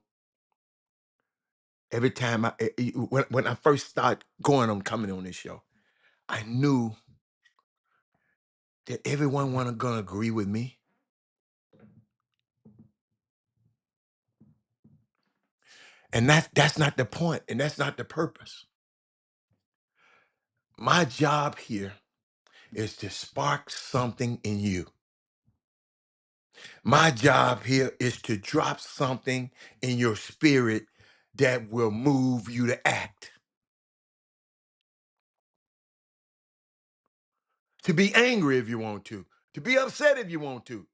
Every time when I first started coming on this show, I knew that everyone wasn't gonna agree with me. And that's not the point, and that's not the purpose. My job here is to spark something in you. My job here is to drop something in your spirit that will move you to act, to be angry if you want to be upset if you want to,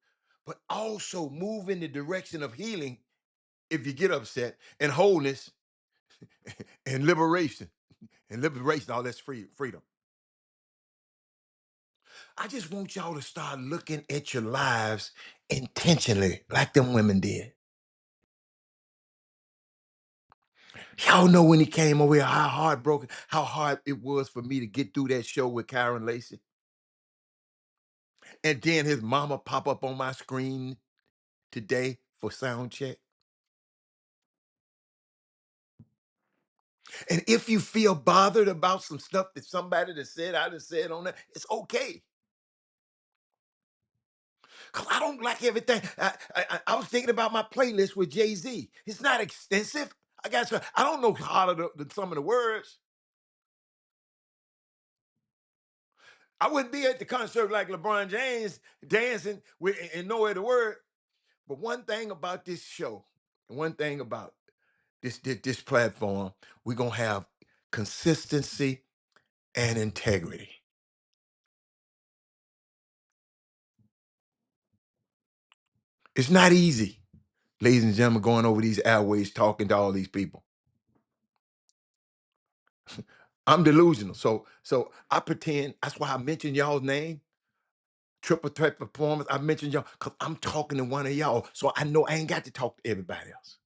but also move in the direction of healing if you get upset, and wholeness and liberation. And liberation, all that's freedom. I just want y'all to start looking at your lives intentionally, like them women did. Y'all know when he came over here, how heartbroken, how hard it was for me to get through that show with Karen Lacey. And then his mama pop up on my screen today for sound check. And if you feel bothered about some stuff that somebody that said I just said on that, it's okay. Cause I don't like everything. I was thinking about my playlist with Jay-Z. It's not extensive. I don't know harder than some of the words. I wouldn't be at the concert like LeBron James dancing with and know every word. But one thing about this show, and one thing about this platform, we're gonna have consistency and integrity. It's not easy, ladies and gentlemen, going over these airways talking to all these people. I'm delusional. So I pretend that's why I mentioned y'all's name, triple threat performance. I mentioned y'all because I'm talking to one of y'all. So I know I ain't got to talk to everybody else.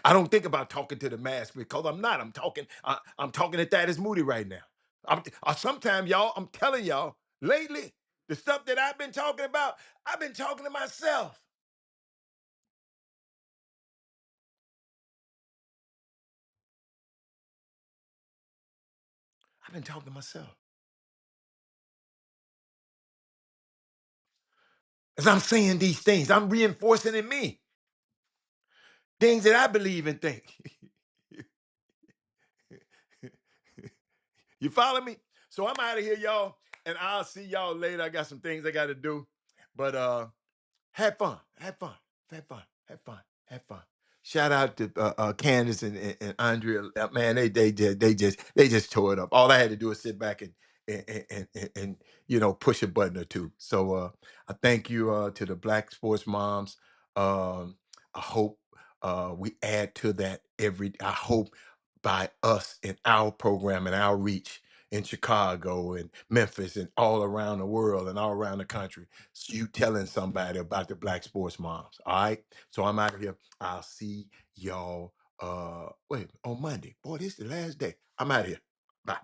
I don't think about talking to the mass because I'm not. I'm talking to Thaddeus Moody right now. Sometimes y'all, I'm telling y'all, lately, the stuff that I've been talking about, I've been talking to myself. I've been talking to myself. As I'm saying these things, I'm reinforcing in me things that I believe and think. You follow me? So I'm out of here, y'all, and I'll see y'all later. I got some things I got to do, but have fun, have fun, have fun, have fun, have fun. Shout out to Candace and Andrea. Man, they just tore it up. All I had to do is sit back and push a button or two. So I thank you to the Black Sports Moms. I hope we add to that every. I hope by us and our program and our reach in Chicago and Memphis and all around the world and all around the country, you telling somebody about the Black Sports Moms. All right. So I'm out of here. I'll see y'all on Monday. Boy, this is the last day. I'm out of here. Bye.